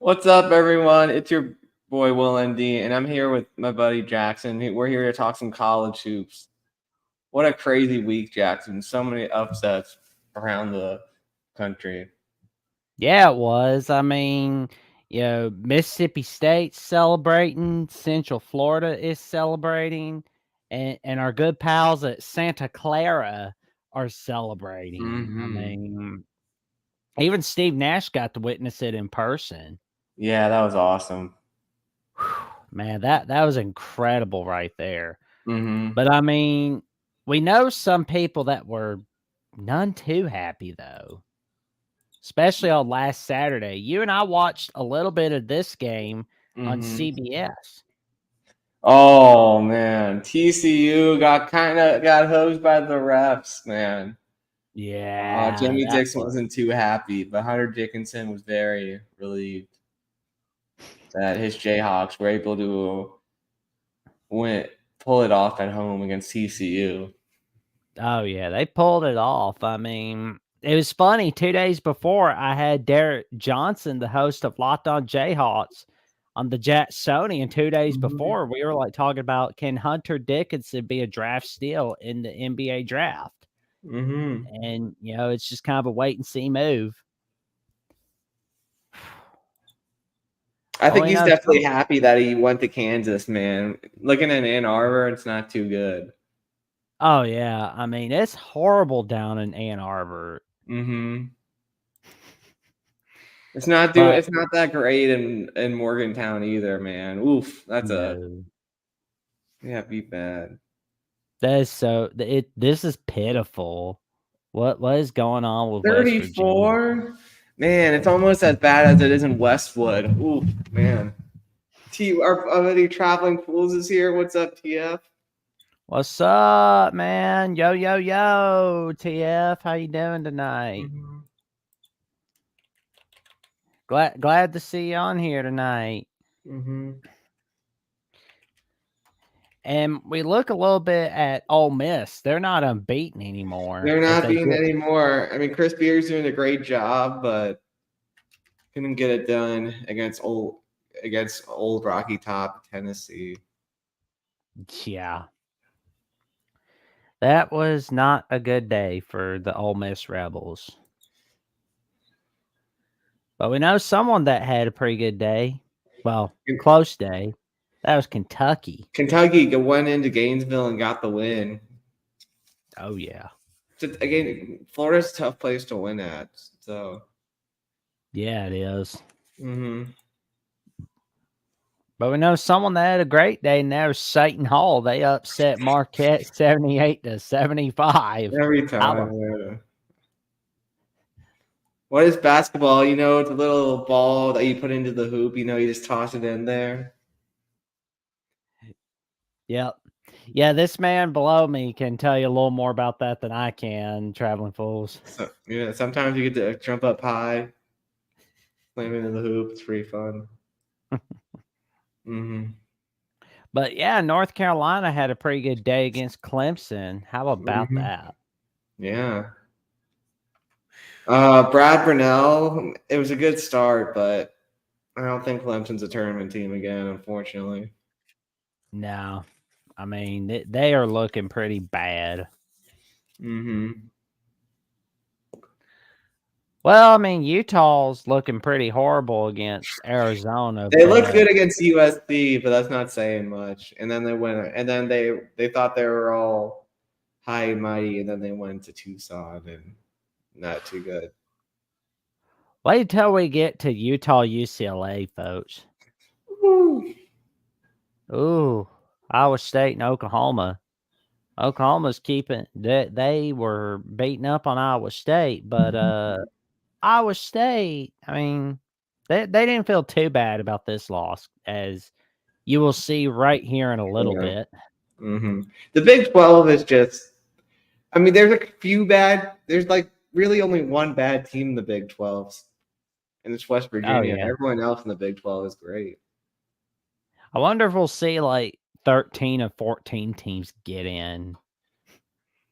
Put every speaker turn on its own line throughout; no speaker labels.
What's up, everyone? It's your boy Will MD, and I'm here with my buddy Jackson. We're here to talk some college hoops. What a crazy week, Jackson! So many upsets around the country.
Yeah, it was. Mississippi State's celebrating, Central Florida is celebrating, and our good pals at Santa Clara are celebrating.
Hmm
Even Steve Nash got to witness it in person.
Yeah, that was awesome.
Man, that was incredible right there.
Hmm
But we know some people that were none too happy though. Especially on last Saturday. You and I watched a little bit of this game on
hmm
CBS.
Oh man, TCU got hosed by the refs, man.
Yeah,
Jimmy
that
Dixon
was
wasn't too happy, but Hunter Dickinson was very relieved that his Jayhawks were able to win, pull it off at home against TCU.
oh yeah, they pulled it off. It was funny. 2 days before, I had Derek Johnson, the host of Locked On Jayhawks, on the Jet Sony, and 2 days
Mhm.
before, we were like talking about can Hunter Dickinson be a draft steal in the NBA draft?
Mhm.
And it's just kind of a wait and see move.
I
Well,
think he's definitely happy that he went to Kansas, man. Looking at Ann Arbor, it's not too good.
Oh yeah, it's horrible down in Ann Arbor,
Mhm.
but
It's not that great in Morgantown either, man. Oof,
no,
be bad.
that is this is pitiful. What is going on with West Virginia?
34? Man, it's almost as bad as it is in Westwood. Oof, man. Our buddy Traveling Fools is here. What's up, TF?
What's up, man? Yo, yo, yo, TF, how you doing tonight?
Mhm.
Glad to see you on here tonight.
Mhm.
And we look a little bit at Ole Miss. They're not unbeaten anymore,
They're
but
not
they
being
did.
anymore. I mean, Chris Beard's doing a great job, but couldn't get it done against old Rocky Top Tennessee.
Yeah, that was not a good day for the Ole Miss Rebels. But we know someone that had a pretty good day. Well, close day. That was Kentucky.
Kentucky went into Gainesville and got the win.
Oh yeah.
Again, Florida's a tough place to win at. So,
Yeah, it is.
hmm
But we know someone that had a great day, and that was Seton Hall. They upset Marquette 78-75.
every
How
time. Yeah. What is basketball? It's a little ball that you put into the hoop. You just toss it in there.
Yep. Yeah, this man below me can tell you a little more about that than I can, Traveling Fools.
So, sometimes you get to jump up high, slam into the hoop. It's pretty fun. hmm
But yeah, North Carolina had a pretty good day against Clemson. How about
hmm
that?
Yeah. Brad Brunell, it was a good start, but I don't think Clemson's a tournament team again, unfortunately.
No. They are looking pretty bad.
hmm
Well, Utah's looking pretty horrible against Arizona,
They looked
but
good against USC, but that's not saying much. And then they went, and then they thought they were all high and mighty, and then they went to Tucson and not too good.
wait till we get to Utah UCLA, folks.
Woo.
Ooh, Iowa State and Oklahoma. Oklahoma's keeping they were beating up on Iowa State, but Iowa State, they didn't feel too bad about this loss, as you will see right here in a little
Yeah.
bit.
The Big 12 is just. I mean, there's a few bad. There's like really only one bad team in the Big 12s, and it's West
Oh
Virginia.
yeah.
Everyone else in the Big 12 is great.
I wonder if we'll see like 13 of 14 teams get in.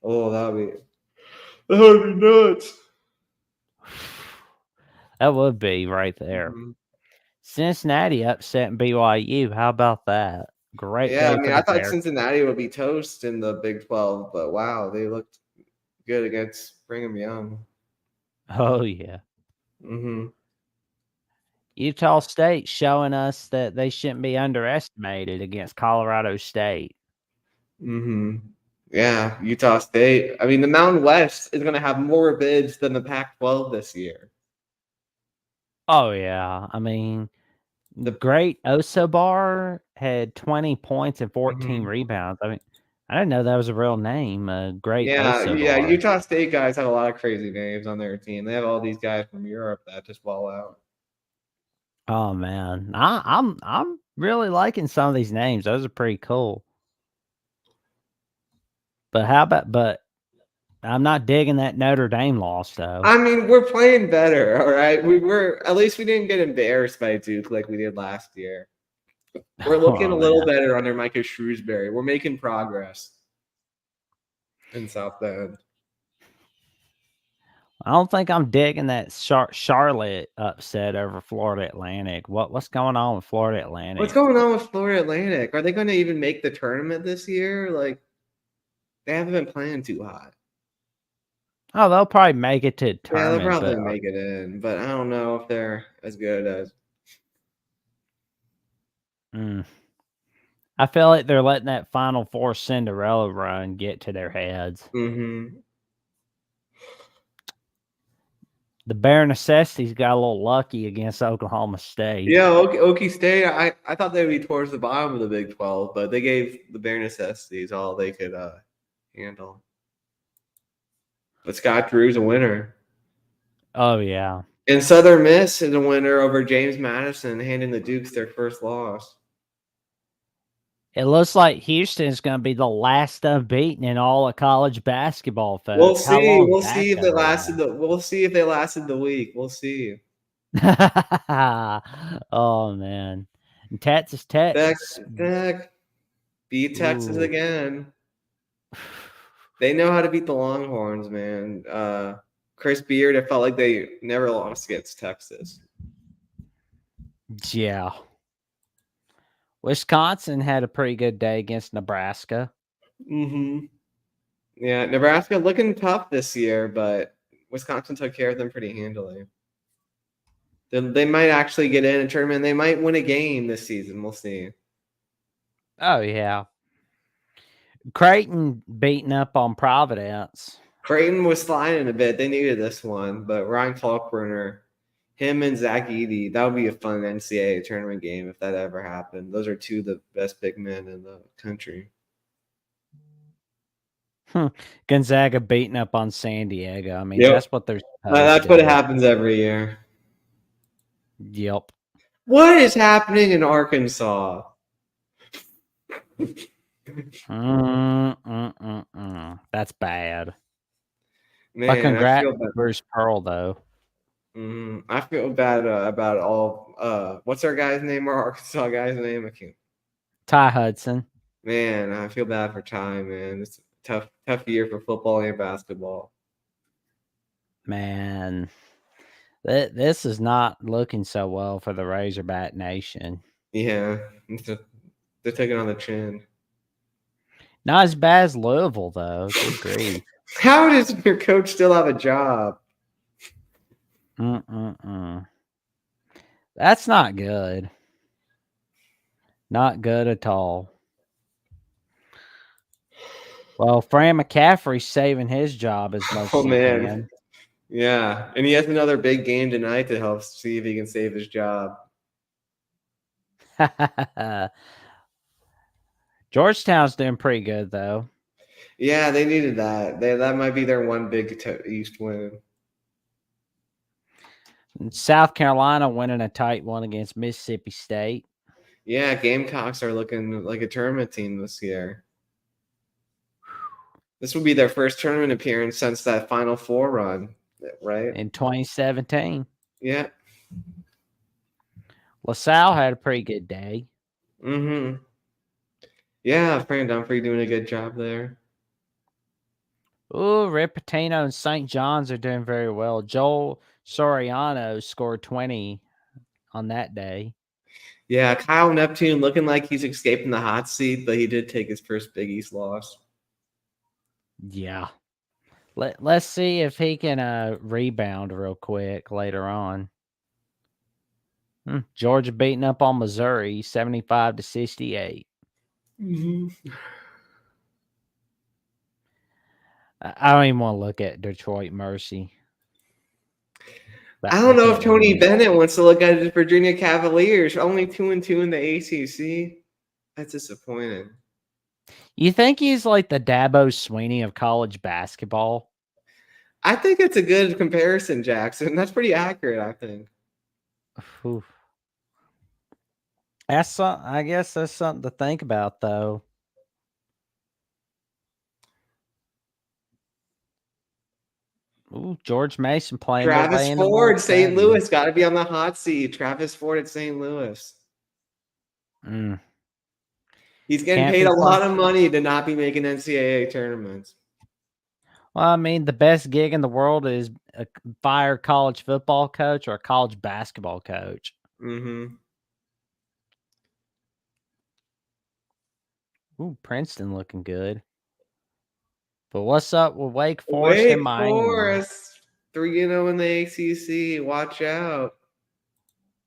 Oh, that would be nuts.
That would be right there.
Mhm.
Cincinnati upsetting BYU. How about that? Great
Yeah, I
day
mean,
for
I
the
thought
Bears.
Cincinnati would be toast in the Big 12, but wow, they looked good against Brigham Young.
Oh yeah.
Mm-hmm.
Utah State showing us that they shouldn't be underestimated against Colorado State.
Mm-hmm. Yeah, Utah State. I mean, the Mountain West is going to have more bids than the Pac-12 this year.
Oh yeah. I mean,
The
great Osabar had 20 points and 14
Mhm.
rebounds. I mean, I didn't know that was a real name. Great
Yeah,
Osabar.
Utah State guys have a lot of crazy names on their team. They have all these guys from Europe that just ball out.
Oh man, I'm really liking some of these names. Those are pretty cool. But I'm not digging that Notre Dame loss though.
I mean, we're playing better, all right? At least we didn't get embarrassed by Duke like we did last year. We're looking
Oh
a
man,
little better under Micah Shrewsbury. We're making progress in South Bend.
I don't think I'm digging that Charlotte upset over Florida Atlantic. What's going on with Florida
What's
Atlantic?
going on with Florida Atlantic? Are they going to even make the tournament this year? Like, they haven't been playing too hot.
Oh, they'll probably make it to
Yeah, they'll
tournament, but
probably make it in, but I don't know if they're as good as.
mm, I feel like they're letting that Final Four Cinderella run get to their heads.
Mm-hmm.
The bare necessities got a little lucky against Oklahoma State.
Yeah, Okie State. I thought they'd be towards the bottom of the Big 12, but they gave the bare necessities all they could handle. But Scott Drew's a winner.
Oh yeah.
And Southern Miss is a winner over James Madison, handing the Dukes their first loss.
It looks like Houston's going to be the last unbeaten in all of college basketball,
We'll
folks. How
see.
long
We'll
is that
see if
going
they
to
lasted
last?
we'll see if they lasted the week. We'll see.
Oh man, and Texas.
Tech beat Texas
Ooh.
again. They know how to beat the Longhorns, man. Chris Beard, it felt like they never lost against Texas.
Yeah. Wisconsin had a pretty good day against Nebraska.
Mm-hmm. Yeah, Nebraska looking tough this year, but Wisconsin took care of them pretty handily. They might actually get in a tournament. They might win a game this season. We'll see.
Oh yeah. Creighton beating up on Providence.
Creighton was sliding a bit. They needed this one, but Ryan Falkburner, him and Zach Edey, that would be a fun NCAA tournament game if that ever happened. Those are two of the best big men in the country.
Gonzaga beating up on San Diego. I mean,
Yep.
that's what they're supposed
That's
to
what
do.
happens every year.
Yep.
What is happening in Arkansas?
That's bad. But
Man, I
congrats
feel
to
bad.
Bruce Pearl, though.
I feel bad about all. What's our guy's name? Our Arkansas guy's name? I can't.
Ty Hudson.
Man, I feel bad for Ty. Man, it's a tough year for football and basketball.
Man, this is not looking so well for the Razorback Nation.
Yeah, they're taking on the chin.
Not as bad as Louisville, though. Good grief.
How does your coach still have a job?
That's not good. Not good at all. Well, Fran McCaffrey's saving his job as much as he can.
Yeah, and he has another big game tonight to help see if he can save his job.
Georgetown's doing pretty good, though.
Yeah, they needed that. That might be their one big East win.
And South Carolina winning a tight one against Mississippi State.
Yeah, Gamecocks are looking like a tournament team this year. This will be their first tournament appearance since that Final Four run, right?
In 2017.
Yeah.
LaSalle had a pretty good day.
Mm-hmm. Yeah, Fran Dunphy doing a good job there.
Ooh, Rick Pitino and St. John's are doing very well. Joel Soriano scored 20 on that day.
Yeah, Kyle Neptune looking like he's escaping the hot seat, but he did take his first Big East loss.
Yeah. Let's see if he can rebound real quick later on. Georgia beating up on Missouri 75-68.
Mm-hmm.
I don't even want to look at Detroit Mercy.
I don't know if
can't
Tony
win.
Bennett wants to look at the Virginia Cavaliers. Only 2-2 in the ACC. That's disappointing.
You think he's like the Dabo Sweeney of college basketball?
I think it's a good comparison, Jackson. That's pretty accurate, I think.
Oof. I guess that's something to think about, though. Ooh, George Mason playing their
Travis
way into
Ford,
March
St.
Madness.
Louis, got to be on the hot seat. Travis Ford at St. Louis. He's getting
Can't
paid
be
a lot
fun.
of money to not be making NCAA tournaments.
Well, I mean, the best gig in the world is a fire college football coach or a college basketball coach.
Mm-hmm.
Ooh, Princeton looking good. But what's up with Wake Forest and
Wake
Miami?
Forest, 3-0 in the ACC. Watch out.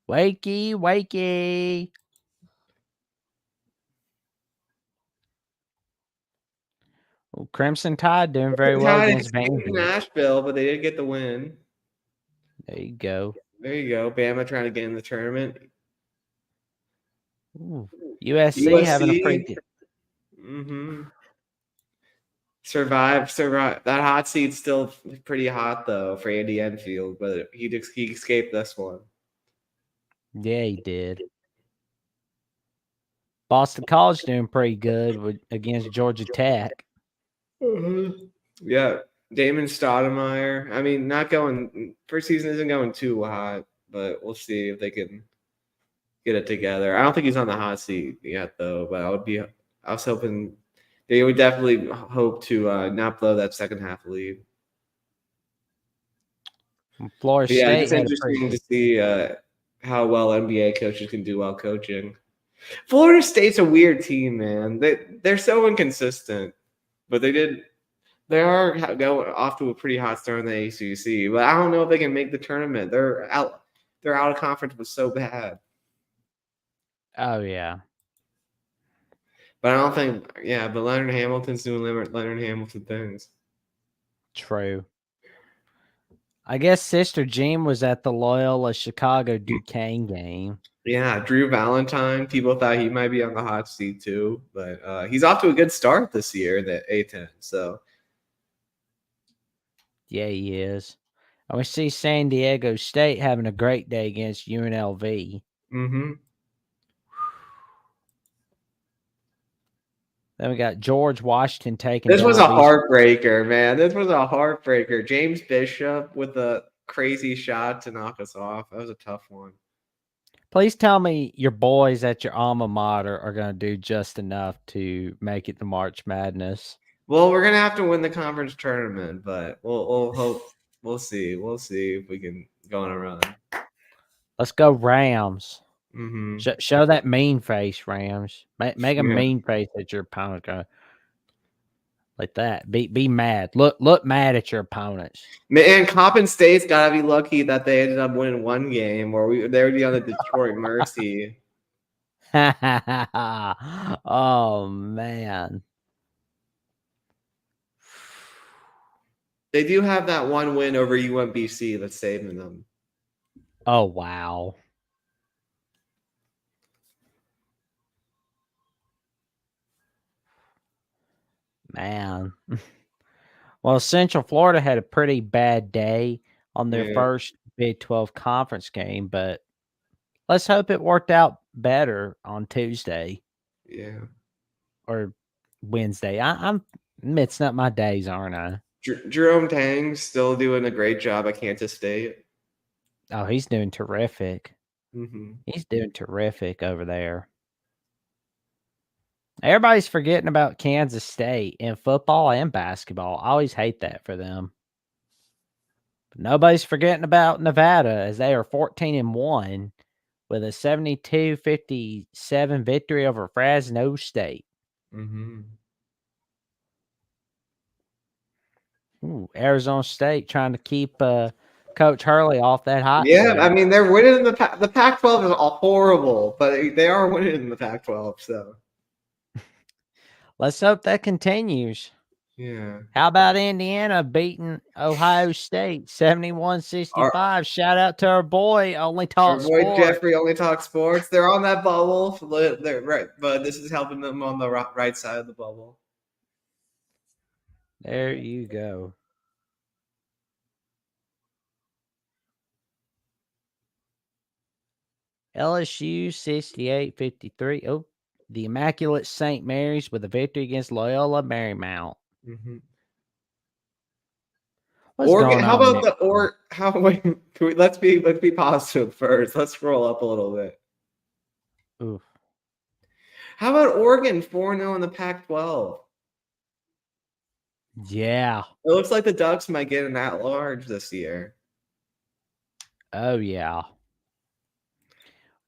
Wakey. Ooh, Crimson Tide doing very well against Vandy.
Nashville, but they did get the win.
There you go.
There you go. Bama trying to get in the tournament.
Ooh, USC having a pretty good.
Mm-hmm. Survive. That hot seat's still pretty hot though for Andy Enfield, but he escaped this one.
Yeah, he did. Boston College doing pretty good against Georgia Tech.
Yeah, Damon Stoudemire. I mean, not going. First season isn't going too hot, but we'll see if they can get it together. I don't think he's on the hot seat yet, though. But I was hoping they would definitely hope to not blow that second half lead.
Florida
Yeah,
State
it's
had
interesting to see how well NBA coaches can do while coaching. Florida State's a weird team, man. They're so inconsistent, but they are going off to a pretty hot start in the ACC. But I don't know if they can make the tournament. They're out of conference was so bad.
Oh yeah.
But I don't think, but Leonard Hamilton's doing Leonard Hamilton things.
True. I guess Sister Jean was at the Loyola Chicago Duquesne game.
Yeah, Drew Valentine. People thought he might be on the hot seat too, but he's off to a good start this year, the A10. So
yeah, he is. And we see San Diego State having a great day against UNLV.
Mm-hmm.
Then we got George Washington taking.
This was a heartbreaker, man. This was a heartbreaker. James Bishop with a crazy shot to knock us off. That was a tough one.
Please tell me your boys at your alma mater are going to do just enough to make it to March Madness.
Well, we're gonna have to win the conference tournament, but we'll hope. We'll see. We'll see if we can go on a run.
Let's go Rams.
Mm-hmm.
Show that mean face, Rams. Make a mean face at your opponent. Like that. Be mad. Look mad at your opponents.
Man, Coppin State's gotta be lucky that they ended up winning one game, or they would be on the Detroit Mercy.
Oh man.
They do have that one win over UMBC that's saving them.
Oh wow. Man. Well, Central Florida had a pretty bad day on their first Big 12 conference game, but let's hope it worked out better on Tuesday.
Yeah.
Or Wednesday. I'm mixing up my days, aren't I?
Jerome Tang's still doing a great job at Kansas State.
Oh, he's doing terrific.
Mm-hmm.
He's doing terrific over there. Everybody's forgetting about Kansas State in football and basketball. I always hate that for them. But nobody's forgetting about Nevada as they are 14-1 with a 72-57 victory over Fresno State.
Mm-hmm.
Ooh, Arizona State trying to keep Coach Hurley off that hot
Yeah,
seat.
I mean they're winning in the Pac-12 is all horrible, but they are winning in the Pac-12. So
Let's hope that continues.
yeah,
How about Indiana beating Ohio State 71-65? Shout out to our boy, Only
our
Talk
boy
Sports.
Jeffrey only talks sports. They're on that bubble. They're right, but this is helping them on the right side of the bubble.
There you go. LSU 68-53. Oh, the Immaculate St. Mary's with a victory against Loyola Marymount.
Mm-hmm.
What's
Oregon.
going
How
on,
about
Nick?
the or? How wait? Let's be positive first. Let's scroll up a little bit.
Oof.
How about Oregon 4-0 in the Pac-12?
Yeah.
It looks like the Ducks might get an at-large this year.
Oh, yeah.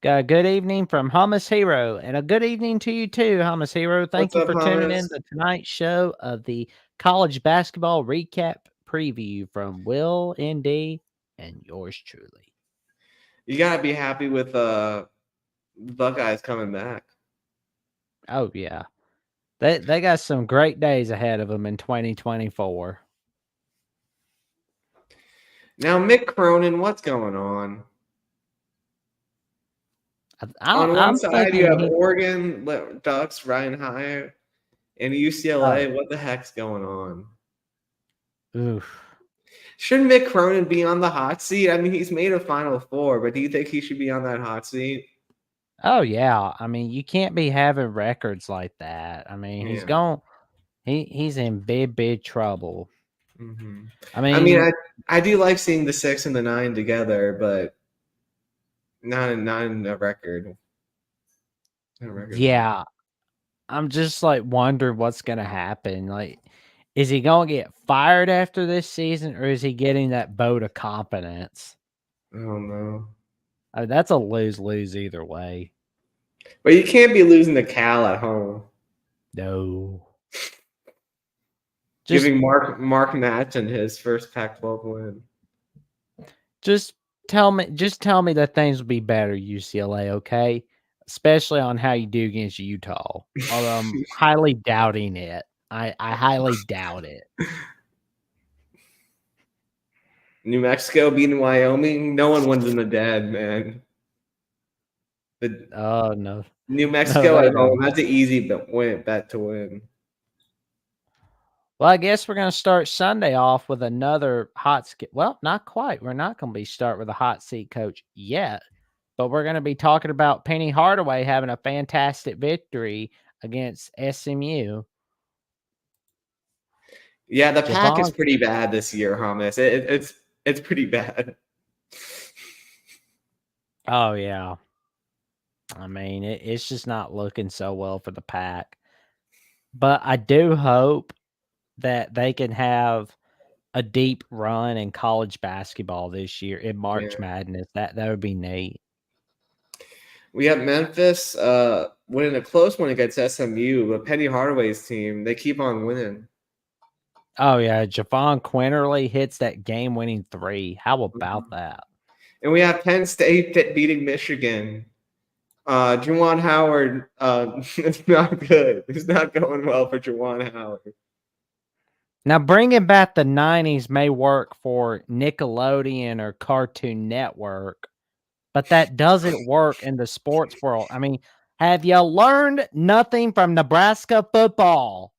Got a good evening from Hummus Hero, and a good evening to you too, Hummus Hero. Thank
What's
you
up,
for tuning in
Hummus?
to tonight's show of the college basketball recap preview from Will ND and yours truly.
You gotta be happy with Buckeyes coming back.
Oh yeah, they got some great days ahead of them in 2024.
Now, Mick Cronin, what's going on? On one
I'm
side, you have
thinking
Oregon Ducks riding high, and UCLA. What the heck's going on?
Oof.
Shouldn't Mick Cronin be on the hot seat? I mean, he's made a Final Four, but do you think he should be on that hot seat?
Oh yeah, I mean you can't be having records like that. I mean
Yeah.
he's in big trouble.
Mm-hmm.
I
I mean,
mean,
I do like seeing the 6 and the 9 together, but not in a record. Not a record.
yeah, I'm just like wondering what's gonna happen. Like, is he gonna get fired after this season, or is he getting that vote of confidence?
I don't know.
I mean, that's a lose either way.
But you can't be losing to Cal at home.
No, just
Giving Mark Natchan his first Pac-12 win.
just tell me that things will be better UCLA, okay? Especially on how you do against Utah. Although I'm highly doubting it. I highly doubt it.
New Mexico beating Wyoming. No one wins in the dead, man.
Oh no.
New
No,
Mexico
they
at home.
don't.
That's an easy bet to win.
Well, I guess we're going to start Sunday off with another hot seat. Well, not quite. We're not going to be start with a hot seat coach yet, but we're going to be talking about Penny Hardaway having a fantastic victory against SMU.
Yeah, the pack is
Javon,
pretty bad this year, Hummus. It's pretty bad.
oh yeah. I mean, it's just not looking so well for the pack. But I do hope that they can have a deep run in college basketball this year in March
Yeah.
Madness. That would be neat.
We have Memphis winning a close one against SMU, but Penny Hardaway's team, they keep on winning.
Oh yeah, Javon Quinterly hits that game-winning 3. How about that?
And we have Penn State beating Michigan. Juwan Howard, it's not good. It's not going well for Juwan Howard.
Now bringing back the 90s may work for Nickelodeon or Cartoon Network, but that doesn't work in the sports world. I mean, have you learned nothing from Nebraska football?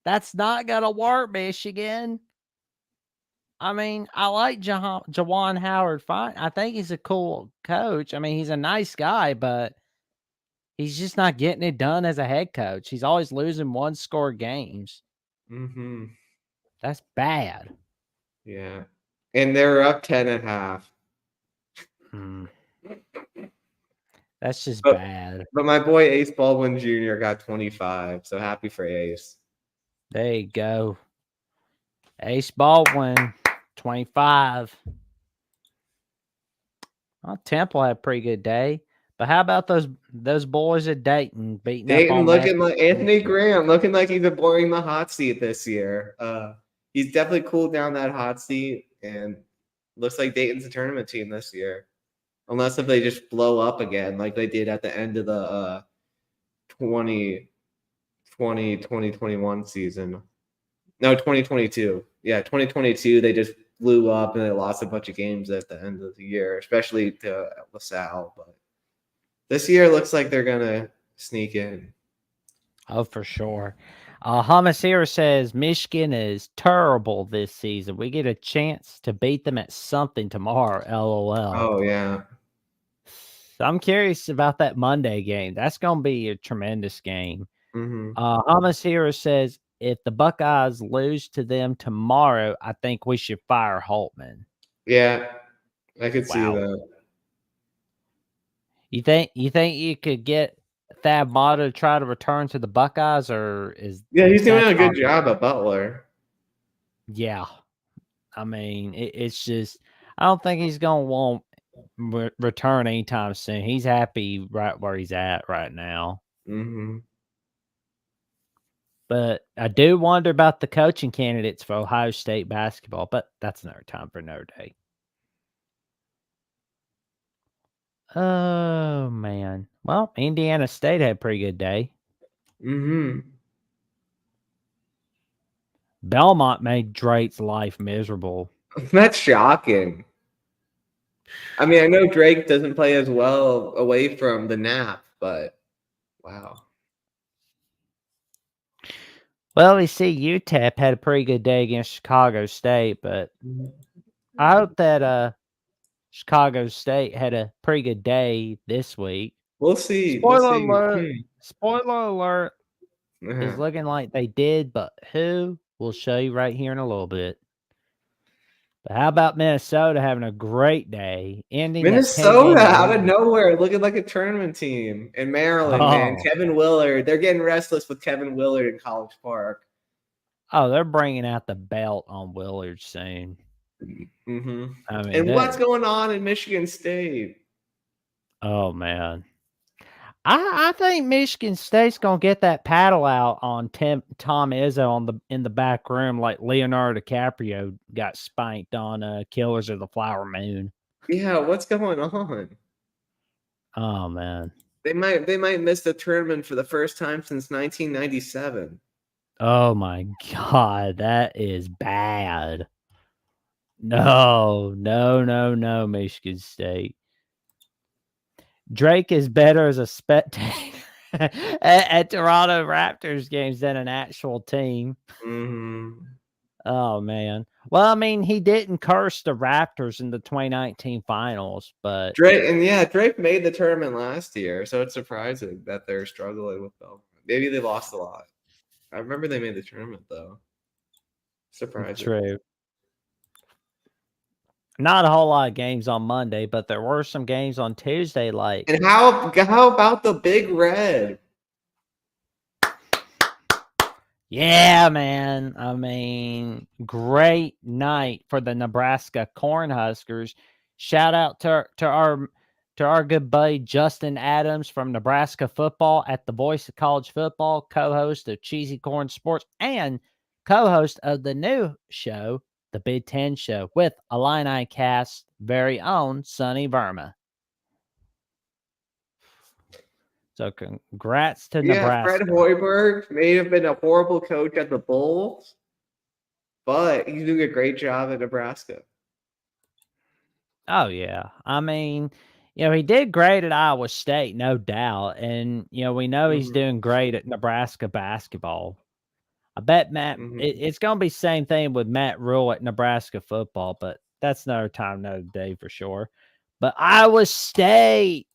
That's not gonna work, Michigan. I mean, I like Jawan Howard fine. I think he's a cool coach. I mean, he's a nice guy, but he's just not getting it done as a head coach. He's always losing one-score games.
Mm-hmm.
That's bad.
Yeah. And they're up 10 at half.
That's just
But,
bad.
but my boy Ace Baldwin Jr. got 25, so happy for Ace.
There you go. Ace Baldwin, 25. Well, Temple had a pretty good day. But how about those boys at Dayton beating up
Dayton
on
looking like Anthony
Michigan?
Graham, looking like he's avoiding the hot seat this year. He's definitely cooled down that hot seat, and looks like Dayton's a tournament team this year. Unless if they just blow up again like they did at the end of the 2021 season. No, 2022. Yeah, 2022, they just blew up and they lost a bunch of games at the end of the year, especially to LaSalle. But this year looks like they're going to sneak in.
Oh, for sure. Hamas here says Michigan is terrible this season. We get a chance to beat them at something tomorrow. LOL.
Oh, yeah.
So I'm curious about that Monday game. That's going to be a tremendous game.
Mm-hmm.
Hamas here says if the Buckeyes lose to them tomorrow, I think we should fire Holtman.
Yeah, I could see that.
You think you could get Thad Matta to try to return to the Buckeyes, or is
He's doing
that
a good job at Butler.
Yeah, I mean it's just I don't think he's gonna want return anytime soon. He's happy right where he's at right now.
Mm-hmm.
But I do wonder about the coaching candidates for Ohio State basketball. But that's another time for another day. Oh man. Well, Indiana State had a pretty good day.
Mm-hmm.
Belmont made Drake's life miserable.
That's shocking. I mean, I know Drake doesn't play as well away from the nap, but wow.
Well, we see UTEP had a pretty good day against Chicago State, but I hope that Chicago State had a pretty good day this week.
We'll see.
Spoiler
We'll see.
alert. Spoiler alert.
Uh-huh.
Is looking like they did, but who? We'll show you right here in a little bit. But how about Minnesota having a great day? Ending
Minnesota out of nowhere, looking like a tournament team. In Maryland, man. Kevin Willard. They're getting restless with Kevin Willard in College Park.
Oh, they're bringing out the belt on Willard soon.
Mm-hmm.
I mean,
and what's going on in Michigan State?
Oh man, I think Michigan State's gonna get that paddle out on Tom Izzo in the back room like Leonardo DiCaprio got spanked on Killers of the Flower Moon.
Yeah, what's going on?
Oh man,
they might miss the tournament for the first time since 1997.
Oh my god, that is bad. No, Michigan State. Drake is better as a spectator at Toronto Raptors games than an actual team.
Mm-hmm.
Oh man. Well, I mean, he didn't curse the Raptors in the 2019 finals, but
Drake made the tournament last year, so it's surprising that they're struggling with them. Maybe they lost a lot. I remember they made the tournament though. Surprising.
True. Not a whole lot of games on Monday, but there were some games on Tuesday.
And how about the Big Red?
Yeah, man. I mean, great night for the Nebraska Cornhuskers. Shout out to our good buddy Justin Adams from Nebraska Football at the Voice of College Football, co-host of Cheesy Corn Sports, and co-host of the new show, the Big Ten Show, with Illini Cast's very own Sonny Verma. So congrats to Nebraska.
Fred Hoiberg may have been a horrible coach at the Bulls, but he's doing a great job at Nebraska.
Oh, yeah. I mean, he did great at Iowa State, no doubt. And, we know he's doing great at Nebraska basketball. I bet Matt, it's going to be the same thing with Matt Rule at Nebraska football, but that's another time, another day for sure. But Iowa State,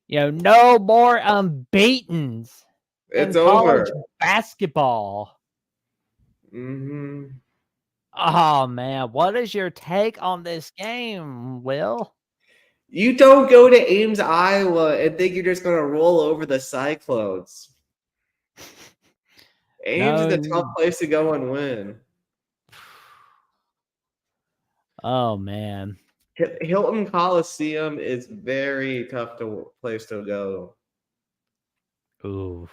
no more unbeatens.
It's over.
Basketball.
Mm-hmm.
Oh, man. What is your take on this game, Will?
You don't go to Ames, Iowa and think you're just going to roll over the Cyclones. Ames is a tough place to go and win.
Oh, man.
Hilton Coliseum is very tough place to go.
Oof.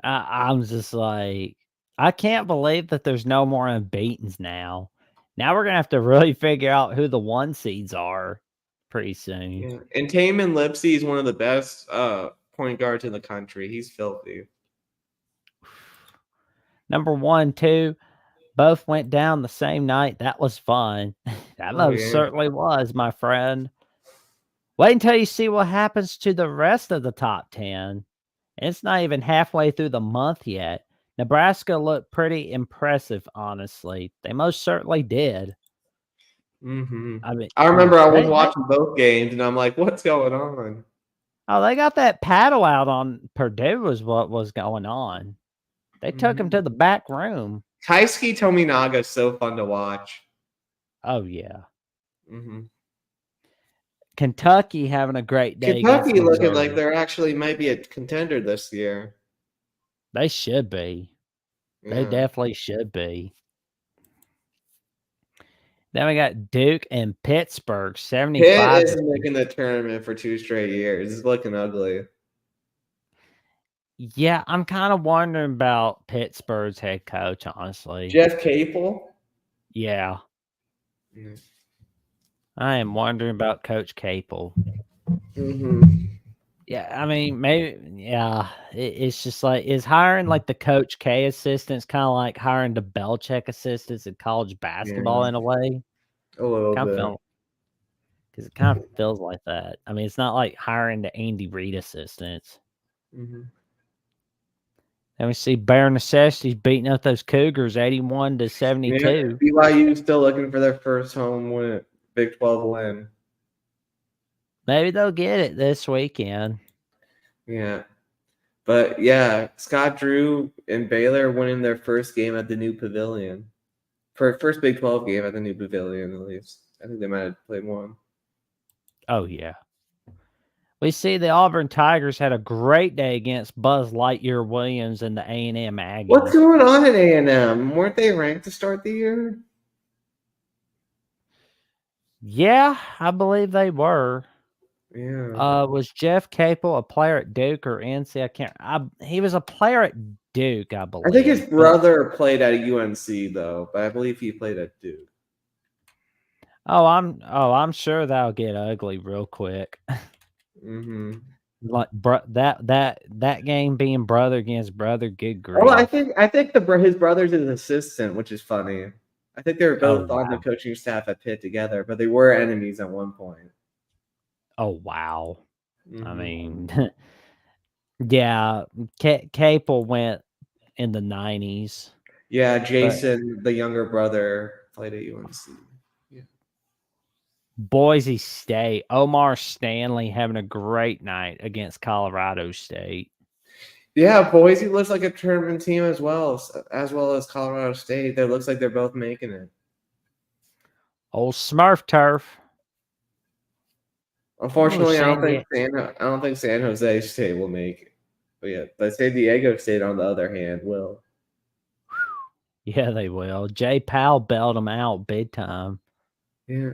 I'm just like, I can't believe that there's no more unbeatens now. Now we're gonna have to really figure out who the 1 seeds are pretty soon.
Yeah. And Taman Lipsey is one of the best point guards in the country. He's filthy.
Number 1, 2, both went down the same night. That was fun. That most certainly was, my friend. Wait until you see what happens to the rest of the top 10. It's not even halfway through the month yet. Nebraska looked pretty impressive, honestly. They most certainly did.
Mm-hmm.
I mean,
I remember I was watching both games, and I'm like, "What's going on?"
Oh, they got that paddle out on Purdue was what was going on. They took him to the back room.
Taisuke Tominaga is so fun to watch.
Oh, yeah.
Mm-hmm.
Kentucky having a great day.
Kentucky looking like they're actually might be a contender this year.
They should be. Yeah. They definitely should be. Then we got Duke and Pittsburgh, 75.
Pitt isn't making the tournament for 2 straight years. It's looking ugly.
Yeah, I'm kind of wondering about Pittsburgh's head coach, honestly.
Jeff Capel?
Yeah. I am wondering about Coach Capel.
Mm-hmm.
Yeah, I mean, maybe, yeah, it's just like, is hiring like the Coach K assistants kind of like hiring the Belichick assistants in college basketball in a way?
A little bit.
Because it kind of feels like that. I mean, it's not like hiring the Andy Reid assistants.
Mm-hmm.
And we see Bare Necessities beating up those Cougars 81-72.
Yeah, BYU still looking for their first home win, Big 12 win.
Maybe they'll get it this weekend.
Yeah. But yeah, Scott Drew and Baylor winning their first game at the new pavilion. For first Big 12 game at the new pavilion, at least. I think they might have played one.
Oh, yeah. We see the Auburn Tigers had a great day against Buzz Lightyear Williams and the A&M Aggies.
What's going on at A&M? Weren't they ranked to start the year?
Yeah, I believe they were.
Yeah.
Was Jeff Capel a player at Duke or NC? I can't. He was a player at Duke, I believe.
I think his brother played at UNC though, but I believe he played at Duke.
I'm sure that'll get ugly real quick.
Mm-hmm.
Like that game being brother against brother, good grief.
Well, I think his brother's his assistant, which is funny. I think they were both on the coaching staff at Pitt together, but they were enemies at one point.
Oh wow!
Mm-hmm.
I mean, yeah, Capel went in the 90s.
Yeah, Jason, the younger brother, played at UNC. Yeah.
Boise State, Omar Stanley having a great night against Colorado State.
Yeah, Boise looks like a tournament team as well as Colorado State. That looks like they're both making it.
Old Smurf turf.
Unfortunately, I don't think San Jose State will make it. But San Diego State, on the other hand, will.
Yeah, they will. Jay Powell bailed them out big time.
Yeah.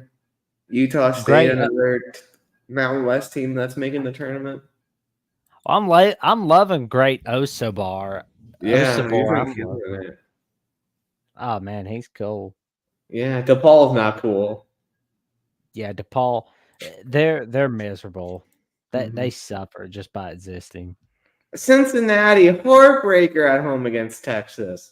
Utah State, another Mountain West team that's making the tournament.
I'm loving great Osobor.
Yeah,
Osobor, oh man, he's cool.
Yeah, DePaul's not cool.
Yeah, DePaul, they're miserable. They suffer just by existing.
Cincinnati, heartbreaker at home against Texas.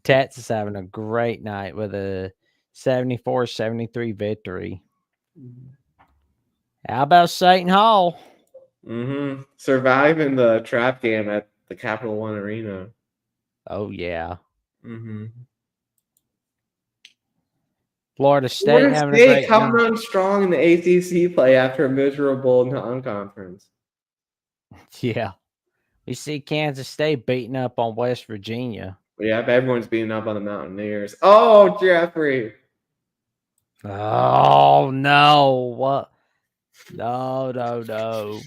Texas having a great night with a 74-73 victory. How about Seton Hall?
Surviving the trap game at the Capital One Arena.
Oh, yeah. Florida State having a great
coming on strong in the ACC play after a miserable non-conference.
Yeah. We see Kansas State beating up on West Virginia.
Yeah, everyone's beating up on the Mountaineers. Oh, Jeffrey.
Oh, no. What? No.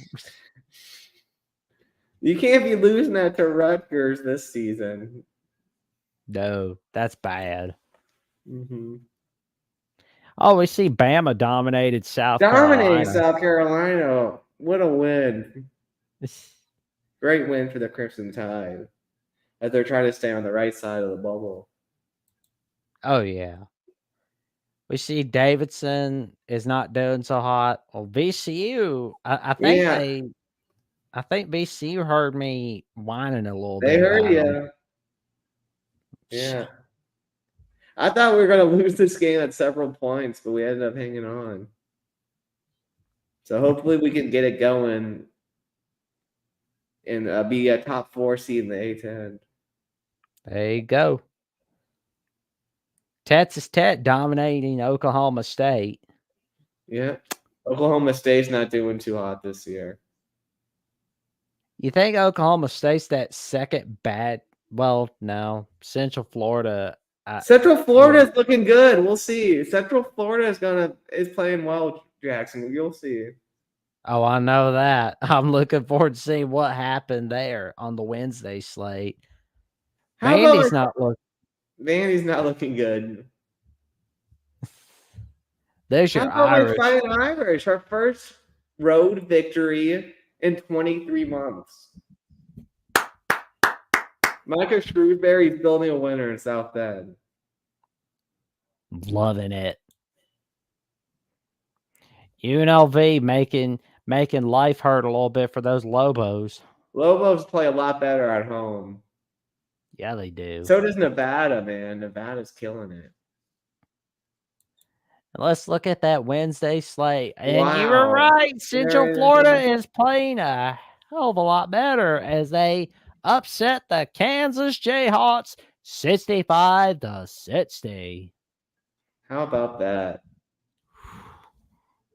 You can't be losing that to Rutgers this season.
No, that's bad. Oh, we see Bama dominated South
Dominating
Carolina.
South Carolina. What a win. Great win for the Crimson Tide as they're trying to stay on the right side of the bubble.
Oh, yeah. We see Davidson is not doing so hot. Well, VCU, I think
Yeah,
I think VCU heard me whining a little
they
bit
heard
about them.
you. Yeah. I thought we were going to lose this game at several points, but we ended up hanging on. So hopefully we can get it going and be a top 4 seed in the A10.
There you go. Texas Tech dominating Oklahoma State.
Yeah. Oklahoma State's not doing too hot this year.
You think Oklahoma State's that second bad? Well, no. Central Florida.
Central Florida is looking good. We'll see. Central Florida is playing well, Jackson. You'll see.
Oh, I know that. I'm looking forward to seeing what happened there on the Wednesday slate. Vandy's not
looking good.
There's
How
your
about
Irish.
Fighting Irish, our first road victory in 23 months. Micah Shrewsbury's building a winner in South Bend.
Loving it. UNLV making life hurt a little bit for those Lobos.
Lobos play a lot better at home.
Yeah, they do.
So does Nevada, man. Nevada's killing it.
Let's look at that Wednesday slate. And
Wow.
you were right. Central Florida is playing a hell of a lot better as they upset the Kansas Jayhawks 65-60.
How about that?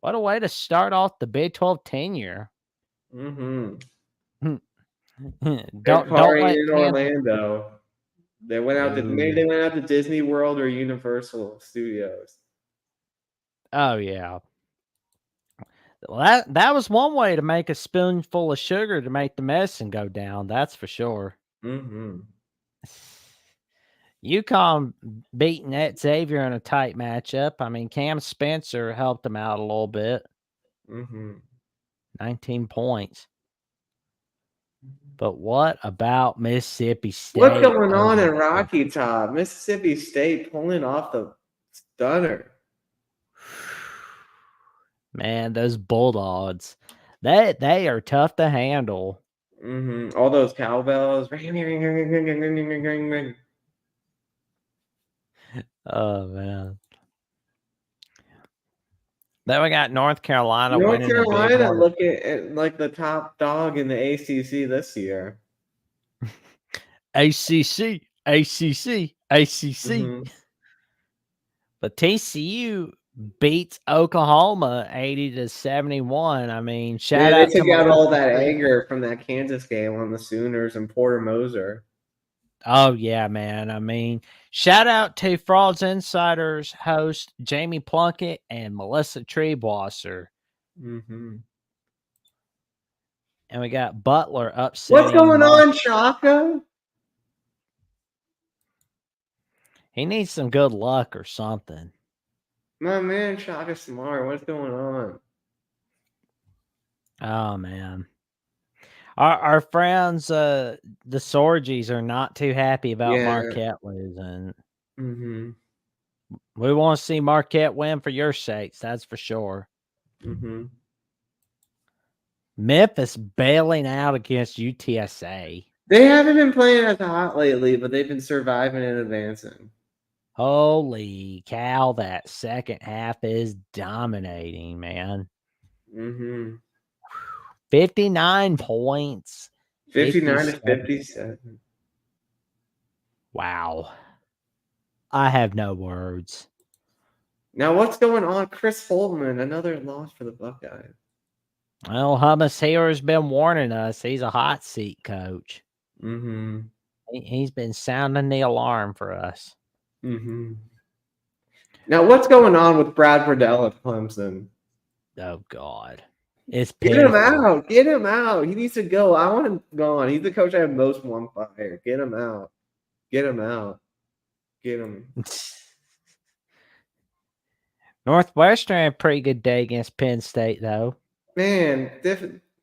What a way to start off the Big 12 tenure.
Mm-hmm.
don't let
in Orlando. They went out to Disney World or Universal Studios.
Oh yeah. Well, that was one way to make a spoonful of sugar to make the medicine go down. That's for sure.
Mm-hmm.
UConn beating that Xavier in a tight matchup. I mean, Cam Spencer helped them out a little bit.
Mm-hmm.
19 points. But what about Mississippi State?
What's going on in Rocky Top? Mississippi State pulling off the stunner.
Man, those Bulldogs, they are tough to handle.
Mm-hmm. All those cowbells.
Oh man. Then we got North Carolina.
North Carolina looking at like the top dog in the ACC this year.
ACC.
Mm-hmm.
But TCU beats Oklahoma 80-71. I mean, shout out
to took out all that anger from that Kansas game on the Sooners and Porter Moser.
Oh yeah, man. I mean, shout out to Frauds Insiders host Jamie Plunkett and Melissa Treebwasser.
Mm-hmm.
And we got Butler upsetting.
What's going on, Shaka?
He needs some good luck or something.
My man, Shaka Smart. What's going on?
Oh man. Our friends, the Sorgies, are not too happy about Marquette losing.
Mm-hmm.
We want to see Marquette win for your sakes, that's for sure.
Mm-hmm.
Memphis bailing out against UTSA.
They haven't been playing as hot lately, but they've been surviving and advancing.
Holy cow, that second half is dominating, man.
Mm-hmm.
59 points.
59-57.
Wow. I have no words.
Now, what's going on? Chris Holtman, another loss for the Buckeyes.
Well, Hummus here has been warning us. He's a hot seat coach.
Mm-hmm.
He's been sounding the alarm for us.
Mm-hmm. Now, what's going on with Brad Riddell at Clemson?
Oh, God. It's
Get him out. Get him out. He needs to go. I want him gone. He's the coach I have most want fired. Get him out. Get him out. Get him.
Northwestern had a pretty good day against Penn State, though.
Man,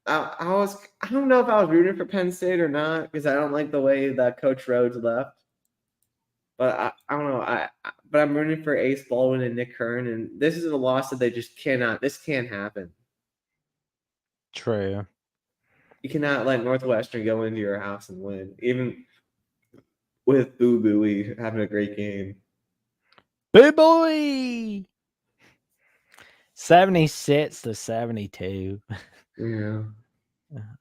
I don't know if I was rooting for Penn State or not because I don't like the way that Coach Rhodes left. But I don't know. But I'm rooting for Ace Baldwin and Nick Kern, and this is a loss that they just cannot. This can't happen.
True.
You cannot let Northwestern go into your house and win, even with Boo Booey having a great game.
Boo boy! 76-72.
Yeah.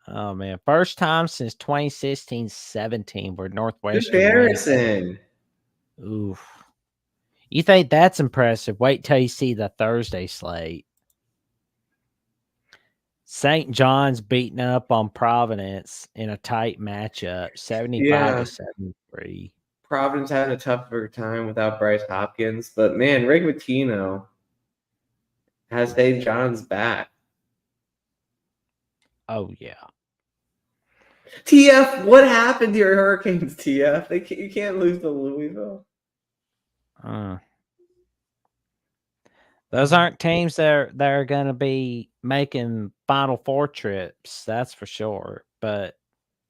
Oh man, first time since 2016-17 where Northwestern
Comparison.
Oof. You think that's impressive? Wait till you see the Thursday slate. St. John's beating up on Providence in a tight matchup, 75-73.
Providence had a tougher time without Bryce Hopkins, but man, Rick Pitino has St. John's back.
Oh yeah.
TF, what happened to your Hurricanes, TF? You can't lose to Louisville.
Those aren't teams that are going to be making Final Four trips, that's for sure. But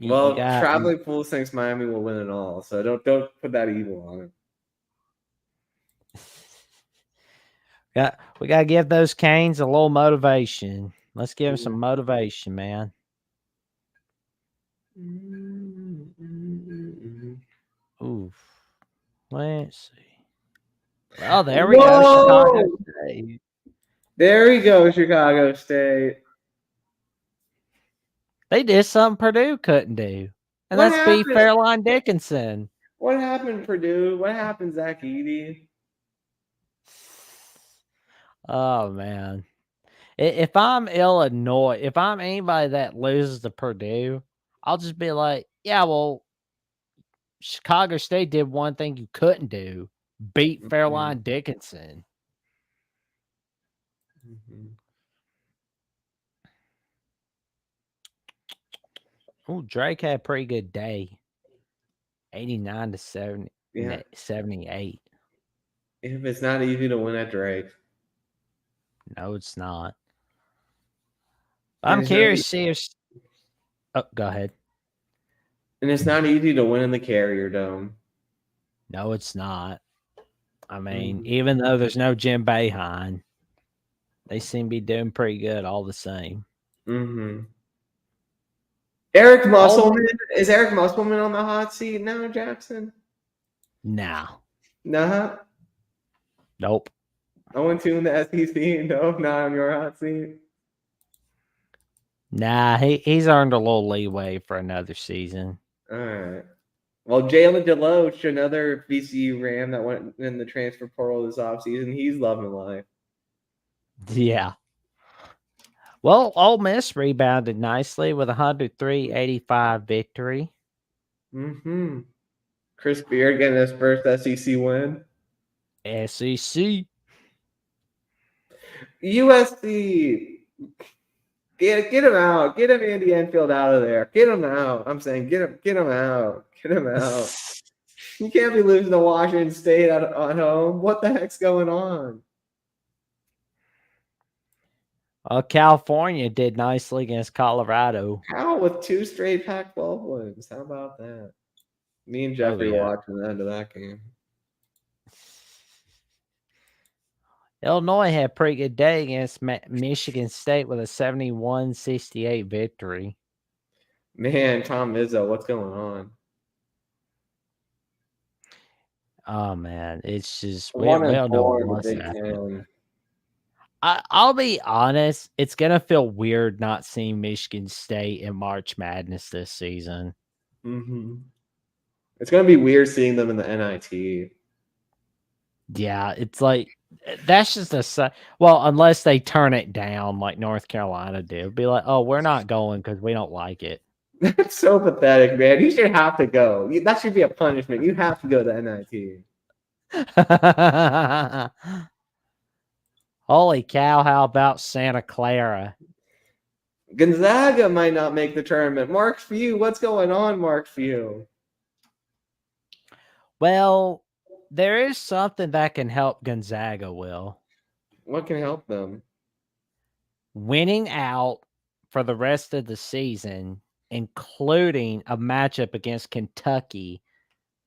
Traveling Pools thinks Miami will win it all, so don't put that evil on it.
We got to give those Canes a little motivation. Let's give them some motivation, man. Oof. Let's see. Oh, there we go. Chicago State.
There we go, Chicago State.
They did something Purdue couldn't do. And that's beat Fairleigh Dickinson.
What happened, Purdue? What happened, Zach Edey?
Oh, man. If I'm Illinois, if I'm anybody that loses to Purdue, I'll just be like, yeah, well, Chicago State did one thing you couldn't do. Beat Fairleigh Dickinson. Oh, Drake had a pretty good day. 89-78.
If it's not easy to win at Drake.
No, it's not. I'm curious to see if... Oh, go ahead.
And it's not easy to win in the Carrier Dome.
No, it's not. I mean, even though there's no Jim Boeheim, they seem to be doing pretty good all the same.
Eric Musselman. Is Eric Musselman on the hot seat now, Jackson?
No.
Nah.
Nope.
0-2 in the SEC. No, not on your hot seat.
Nah, he's earned a little leeway for another season.
All right. Well, Jalen Deloach, another VCU Ram that went in the transfer portal this offseason, he's loving life.
Yeah. Well, Ole Miss rebounded nicely with a 103-85 victory.
Chris Beard getting his first SEC win.
SEC.
USC. Get him out. Get him Andy Enfield out of there. Get him out. I'm saying get him out. Get him out. You can't be losing to Washington State at home. What the heck's going on?
California did nicely against Colorado.
Cal with 2 straight Pac-12 wins. How about that? Me and Jeffrey watching the end of that game.
Illinois had a pretty good day against Michigan State with a 71-68 victory.
Man, Tom Izzo, what's going on?
Oh, man. It's just, we don't know what's happening. I'll be honest. It's going to feel weird not seeing Michigan State in March Madness this season.
It's going to be weird seeing them in the NIT.
Yeah, it's like, that's just well, unless they turn it down like North Carolina did. It'd be like, oh, we're not going because we don't like it.
That's so pathetic, man. You should have to go. That should be a punishment. You have to go to NIT.
Holy cow, how about Santa Clara?
Gonzaga might not make the tournament. Mark Few, what's going on, Mark Few?
Well, there is something that can help Gonzaga, Will.
What can help them?
Winning out for the rest of the season, including a matchup against Kentucky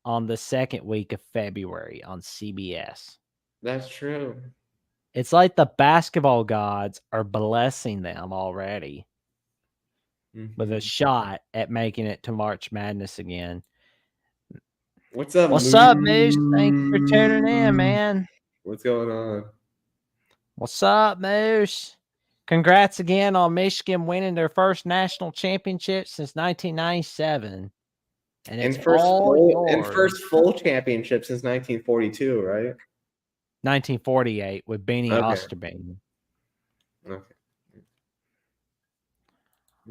on the second week of February on CBS.
That's true.
It's like the basketball gods are blessing them already with a
Mhm.
shot at making it to March Madness again.
What's up,
What's up, Moose? Thank you for tuning in,
Moose?
man.
What's going on?
What's up, Moose? Congrats again on Michigan winning their first national championship since 1997. And it's all yours.
First full championship since 1942, right?
1948 with Beanie
Okay.
Osterbein.
Okay.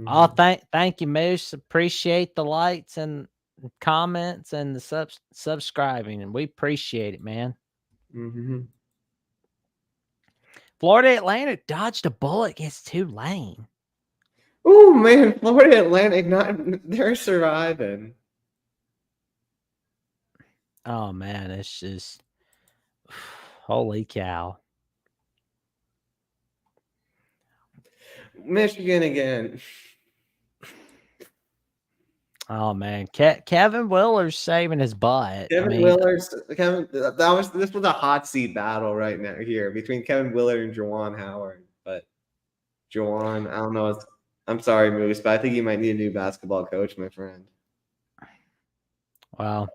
Oh,
Mhm.
thank you, Moose. Appreciate the likes and comments and the subscribing, and we appreciate it, man.
Mhm.
Florida Atlantic dodged a bullet against Tulane.
Oh man, Florida Atlantic, they're surviving.
Oh man, it's just holy cow.
Michigan again.
Oh man, Kevin Willer's saving his butt.
This was a hot seat battle right now here between Kevin Willard and Juwan Howard. But Juwan, I don't know. I'm sorry, Moose, but I think you might need a new basketball coach, my friend.
Well,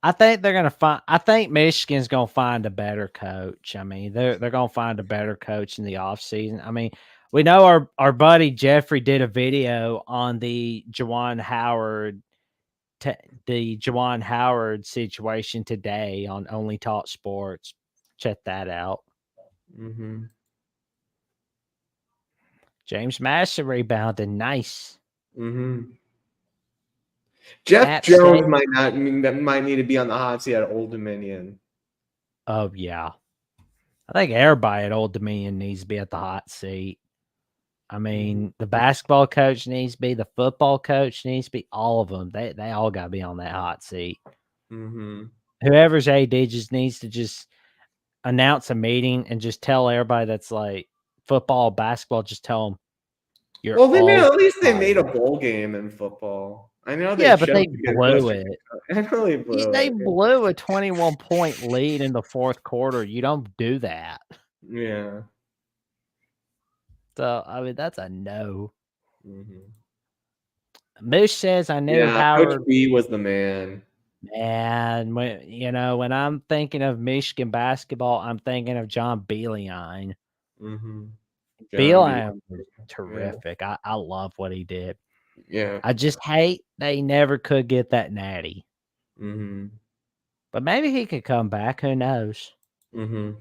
I think they're gonna find. I think Michigan's gonna find a better coach. I mean, they're gonna find a better coach in the offseason. I mean, we know our buddy Jeffrey did a video on the Juwan Howard situation today on Only Talk Sports. Check that out.
Mm-hmm.
James Madison rebounded. Nice.
Mm-hmm. Jeff
App
Jones
State.
might need to be on the hot seat at Old Dominion.
Oh yeah, I think everybody at Old Dominion needs to be at the hot seat. I mean, the basketball coach needs to be, the football coach needs to be, all of them. They all got to be on that hot seat.
Mm-hmm.
Whoever's AD just needs to just announce a meeting and just tell everybody that's like football, basketball, just tell them you're
Well,
all
at least they
fired.
made a bowl game in football. I know they
Yeah, but they
choked against
blew
Western
it.
Kentucky. I know they blew
They
it.
blew a 21-point lead in the fourth quarter. You don't do that.
Yeah.
So, I mean, that's a no.
Mm-hmm.
Moose says, I knew
Yeah,
Howard.
Coach B was the man.
And when I'm thinking of Michigan basketball, I'm thinking of John Beilein.
Mm-hmm.
Beilein was
Yeah.
terrific. I love what he did.
Yeah.
I just hate they never could get that natty.
Mm-hmm.
But maybe he could come back. Who knows?
Mm-hmm.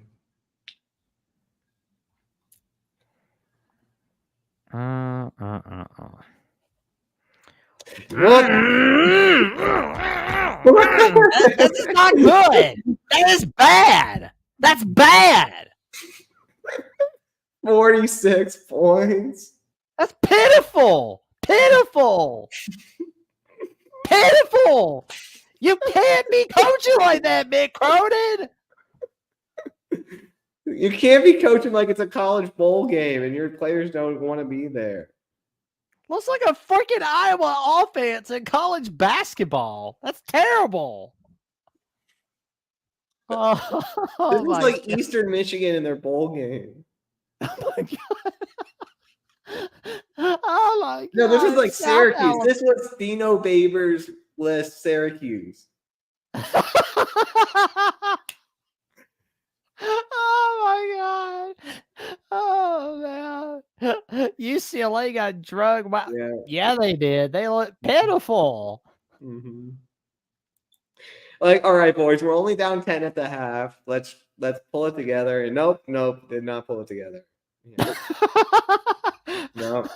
What?
That's just not good. That is bad. That's bad.
46 points.
That's pitiful. Pitiful. Pitiful. You can't be coaching like that, Mick Cronin.
You can't be coaching like it's a college bowl game and your players don't want to be there.
Looks like a freaking Iowa offense in college basketball. That's terrible. Oh,
This is like
God.
Eastern Michigan in their bowl game.
Oh my God. Oh my God.
No, this is like
South
Syracuse.
Alabama.
This was Dino Babers list Syracuse.
Oh my God. Oh man. UCLA got drugged by. Yeah, they did. They look pitiful.
Mm-hmm. Like, all right, boys, we're only down 10 at the half. Let's pull it together. And nope, did not pull it together. Yeah. No.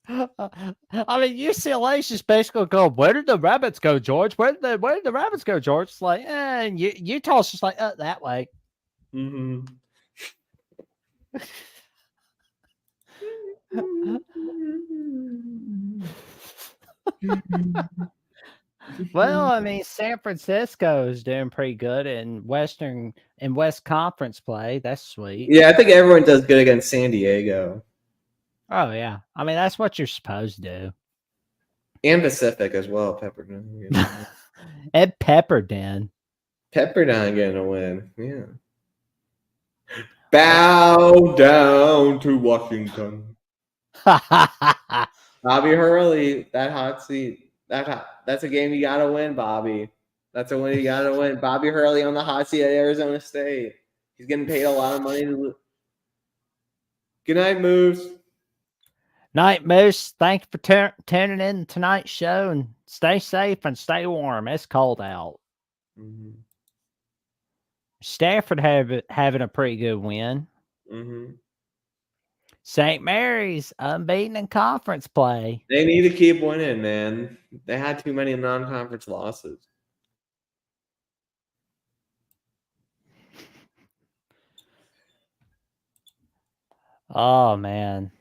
I mean, UCLA's just basically go, where did the rabbits go, George? Where did the rabbits go, George? It's like, and Utah's just like, that way.
Mm-hmm.
Well, I mean, San Francisco is doing pretty good in West Conference play. That's sweet.
Yeah, I think everyone does good against San Diego
Oh yeah, I mean that's what you're supposed to
and Pacific as well. Pepperdine,
do. At Pepperdine.
Pepperdine getting a win. Yeah. Bow down to Washington. Bobby Hurley, that hot seat. That's a game you gotta win, Bobby. That's a win you gotta win. Bobby Hurley on the hot seat at Arizona State. He's getting paid a lot of money to. Good night, Moose.
Night Moose, thank you for tuning in to tonight's show and stay safe and stay warm. It's cold out.
Mm-hmm.
Stafford having a pretty good win.
Mm-hmm.
St. Mary's unbeaten in conference play.
They need to keep winning, man. They had too many non-conference losses.
Oh man.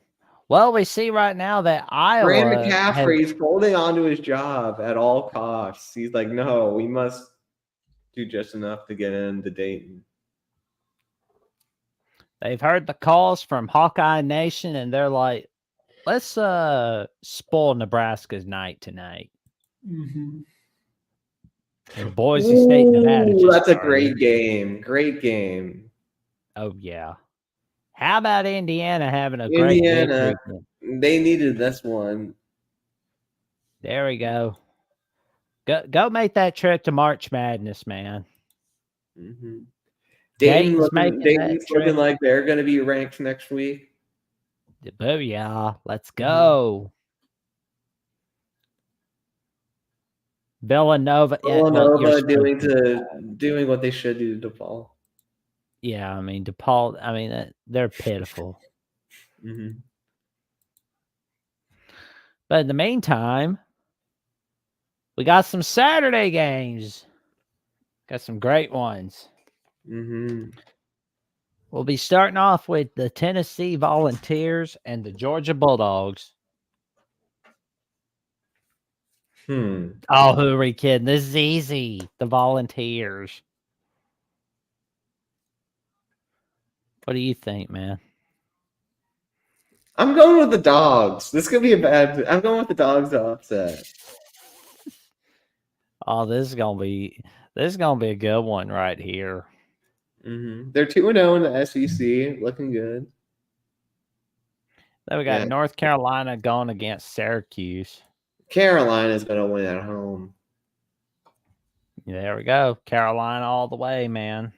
Well, we see right now that Iowa.
Brand McCaffrey's holding on to his job at all costs. He's like, no, we must do just enough to get into Dayton.
They've heard the calls from Hawkeye Nation, and they're like, let's spoil Nebraska's night tonight.
Mm-hmm.
And Boise State, Nevada.
That's a great game. Great game.
Oh yeah. How about Indiana having a great
Indiana?
victory?
They needed this one.
There we go. Go make that trip to March Madness, man.
Mm-hmm.
Dayton's
looking like they're going to be ranked next week.
Booyah. Let's go. Villanova
doing what they should do to DePaul.
Yeah, I mean, DePaul, I mean, they're pitiful.
Mm-hmm.
But in the meantime, we got some Saturday games. Got some great ones.
Mm-hmm.
We'll be starting off with the Tennessee Volunteers and the Georgia Bulldogs. Oh, who are we kidding? This is easy. The Volunteers. What do you think, man?
I'm going with the Dogs. This could be a bad. I'm going with the Dogs to upset.
Oh, this is gonna be a good one right here.
Mm-hmm. They're 2-0 in the SEC, looking good.
Then we got North Carolina going against Syracuse.
Carolina's gonna win at home.
There we go. Carolina all the way, man.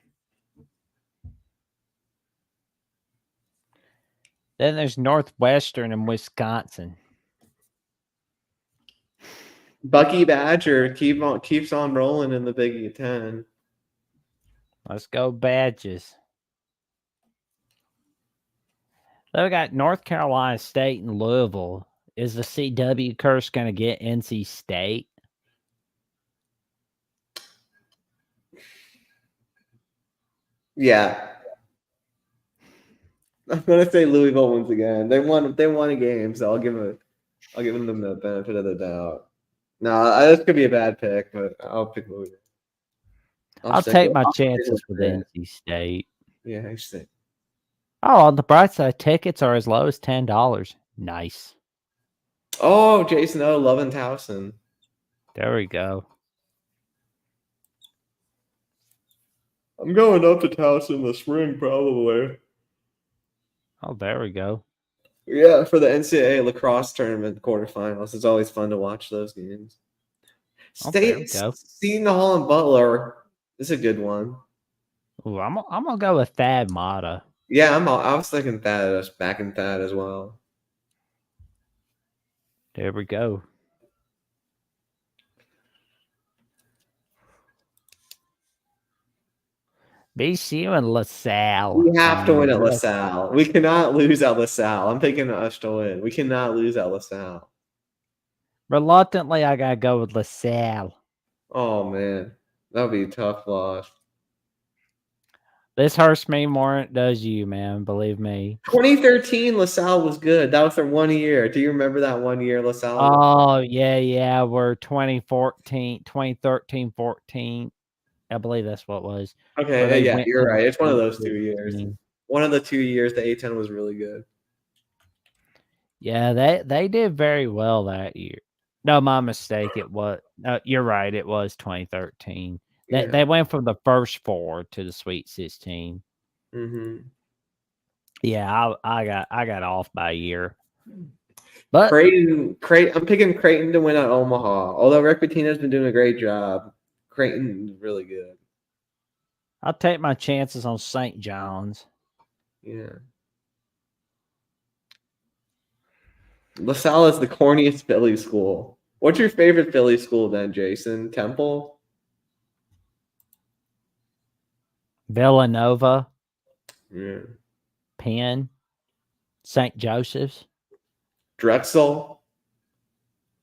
Then there's Northwestern and Wisconsin.
Bucky Badger keeps on rolling in the Big Ten.
Let's go Badges. Then we got North Carolina State and Louisville. Is the CW curse going to get NC State?
Yeah. I'm gonna say Louisville once again. They won a game, so I'll give them the benefit of the doubt. No, this could be a bad pick, but I'll pick Louisville.
I'll take my chances with NC State.
Yeah, I see.
Oh, on the bright side, tickets are as low as $10. Nice.
Oh, Jason O, loving Towson.
There we go.
I'm going up to Towson in the spring, probably.
Oh, there we go.
Yeah, for the NCAA lacrosse tournament quarterfinals. It's always fun to watch those games. Seton Hall and Butler is a good one.
Ooh, I'm gonna go with Thad Matta.
Yeah, I was thinking Thad, backing Thad as well.
There we go. BCU and LaSalle.
We have to win at LaSalle. We cannot lose at LaSalle. I'm picking us to win. We cannot lose at LaSalle.
Reluctantly, I gotta go with LaSalle.
Oh man, that would be a tough loss.
This hurts me more than it does you, man. Believe me.
2013, LaSalle was good. That was their 1 year. Do you remember that 1 year LaSalle?
Oh, yeah. We're 2014, 2013, 14. I believe that's what it was. Where
Okay,
they
yeah,
went
you're
to the
right. It's one of
Sweet
those 2 years.
16.
One of the 2 years the A10 was really good.
Yeah, they did very well that year. No, my mistake. It was you're right. It was 2013.
Yeah.
They went from the first 4 to the Sweet 16.
Mm-hmm.
Yeah, I got off by a year. But
Creighton. I'm picking Creighton to win at Omaha. Although Rick Pitino's been doing a great job, Creighton's really good.
I'll take my chances on St. John's.
Yeah. LaSalle is the corniest Philly school. What's your favorite Philly school then, Jason? Temple?
Villanova,
Yeah.
Penn, St. Joseph's.
Drexel?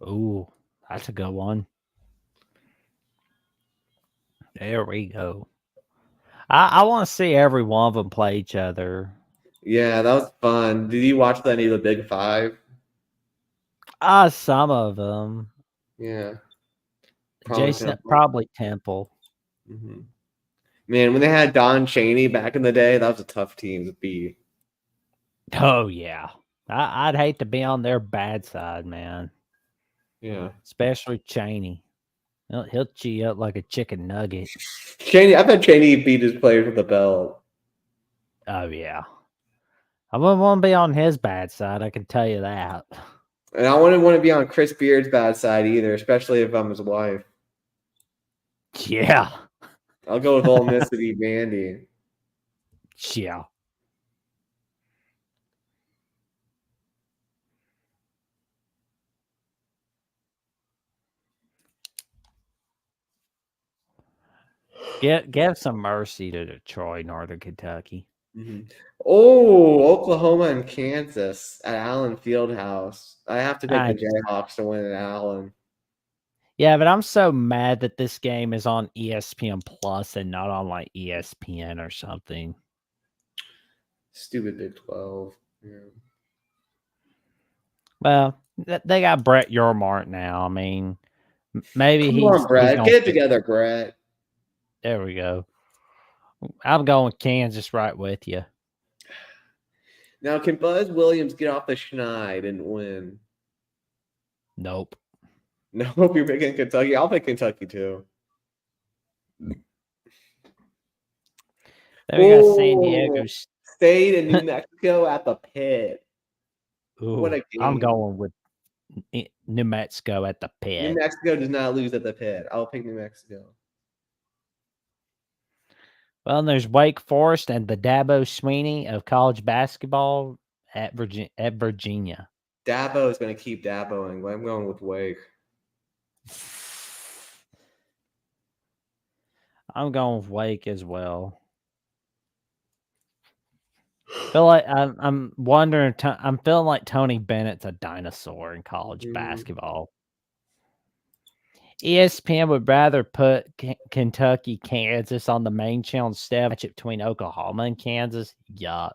Ooh, that's a good one. There we go. I want to see every one of them play each other.
Yeah, that was fun. Did you watch any of the Big Five?
Some of them.
Yeah. Probably
Jason,
Temple.
probably Temple.
Mm-hmm. Man, when they had Don Chaney back in the day, that was a tough team to beat.
Oh yeah, I'd hate to be on their bad side, man.
Yeah.
Especially Cheney. He'll chew you up like a chicken nugget.
Chaney, I bet Chaney beat his players with a belt.
Oh yeah. I wouldn't want to be on his bad side, I can tell you that.
And I wouldn't want to be on Chris Beard's bad side either, especially if I'm his wife.
Yeah.
I'll go with Ole Miss City Vandy.
Yeah. Give some mercy to Detroit, Northern Kentucky.
Mm-hmm. Oh, Oklahoma and Kansas at Allen Fieldhouse. I have to pick the Jayhawks to win at Allen.
Yeah, but I'm so mad that this game is on ESPN Plus and not on like ESPN or something.
Stupid Big 12. Yeah.
Well, they got Brett Yormark now. I mean, maybe
Come on, Brett.
gonna
Get it together, Brett.
There we go. I'm going with Kansas right with you.
Now, can Buzz Williams get off the schneid and win?
Nope.
Nope, you're picking Kentucky. I'll pick Kentucky too.
Then we got San Diego
State and New Mexico at the Pit.
Ooh,
What a game.
I'm going with New Mexico at the Pit.
New Mexico does not lose at the Pit. I'll pick New Mexico.
Well, and there's Wake Forest and the Dabo Swinney of college basketball at Virginia.
Dabo is going to keep Daboing. I'm going with Wake.
I'm going with Wake as well. Feel like I'm wondering. I'm feeling like Tony Bennett's a dinosaur in college basketball. ESPN would rather put Kentucky, Kansas on the main channel instead of between Oklahoma and Kansas. Yuck.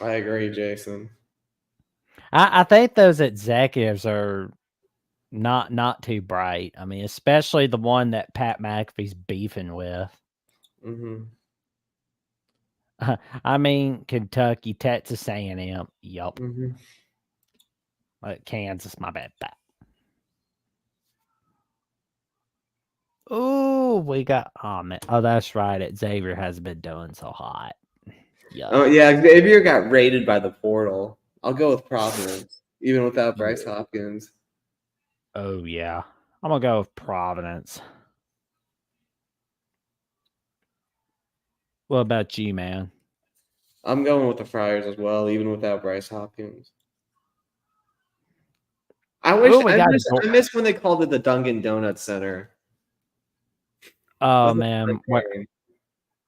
I agree, Jason.
I think those executives are not too bright. I mean, especially the one that Pat McAfee's beefing with.
Mm-hmm.
I mean, Kentucky, Texas A&M. Yup.
Mm-hmm.
Kansas, my bad. Oh, we got man. Oh, that's right. Xavier has been doing so hot.
Yuck. Oh yeah, Xavier got raided by the portal. I'll go with Providence, even without Bryce Hopkins.
Oh yeah, I'm gonna go with Providence. What about you, man?
I'm going with the Friars as well, even without Bryce Hopkins. I miss when they called it the Dunkin' Donuts Center.
Oh man,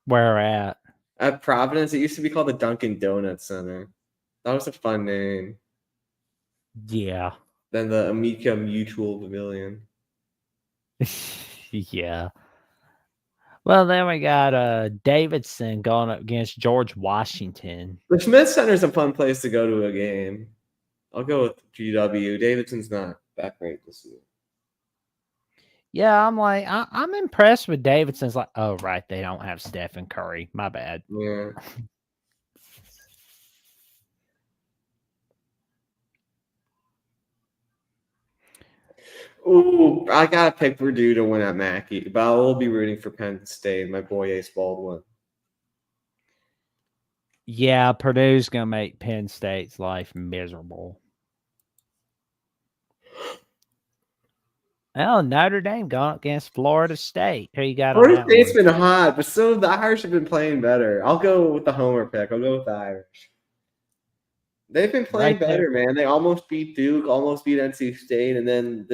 where at?
At Providence, it used to be called the Dunkin' Donuts Center. That was a fun name.
Yeah.
Then the Amica Mutual Pavilion.
Yeah. Well, then we got Davidson going up against George Washington.
The Smith Center is a fun place to go to a game. I'll go with GW. Davidson's not that great this year.
Yeah, I'm impressed with Davidson's. Like, oh right, they don't have Stephen Curry. My bad.
Yeah. Ooh, I gotta pick Purdue to win at Mackey, but I will be rooting for Penn State. My boy Ace Baldwin.
Yeah, Purdue's gonna make Penn State's life miserable. Oh, Notre Dame going against Florida State. Who you got on
Florida
that
State's
one?
been hot, but so the Irish have been playing better. I'll go with the homer pick. I'll go with the Irish. They've been playing
Right there.
better, man. They almost beat Duke, almost beat NC State, and then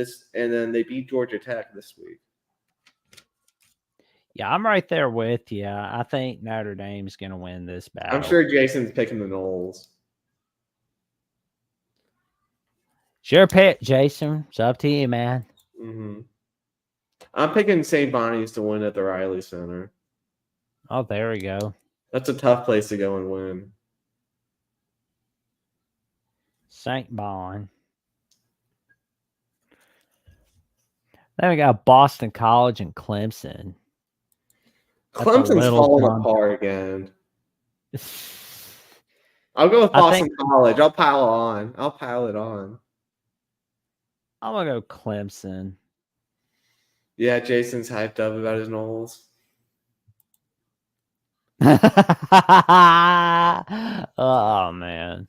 they beat Georgia Tech this week.
Yeah, I'm right there with you. I think Notre Dame's gonna win this battle.
I'm sure Jason's picking the Knowles.
Sure pick, Jason. It's up to you, man.
Mm-hmm. I'm picking St. Bonnie's to win at the Riley Center.
Oh, there we go.
That's a tough place to go and win.
St. Bon. Then we got Boston College and Clemson. That's a
Clemson's
little
falling
dumb.
apart again. I'll go with Boston College. I'll pile it on.
I'm gonna go Clemson.
Yeah, Jason's hyped up about his Knowles.
Oh man.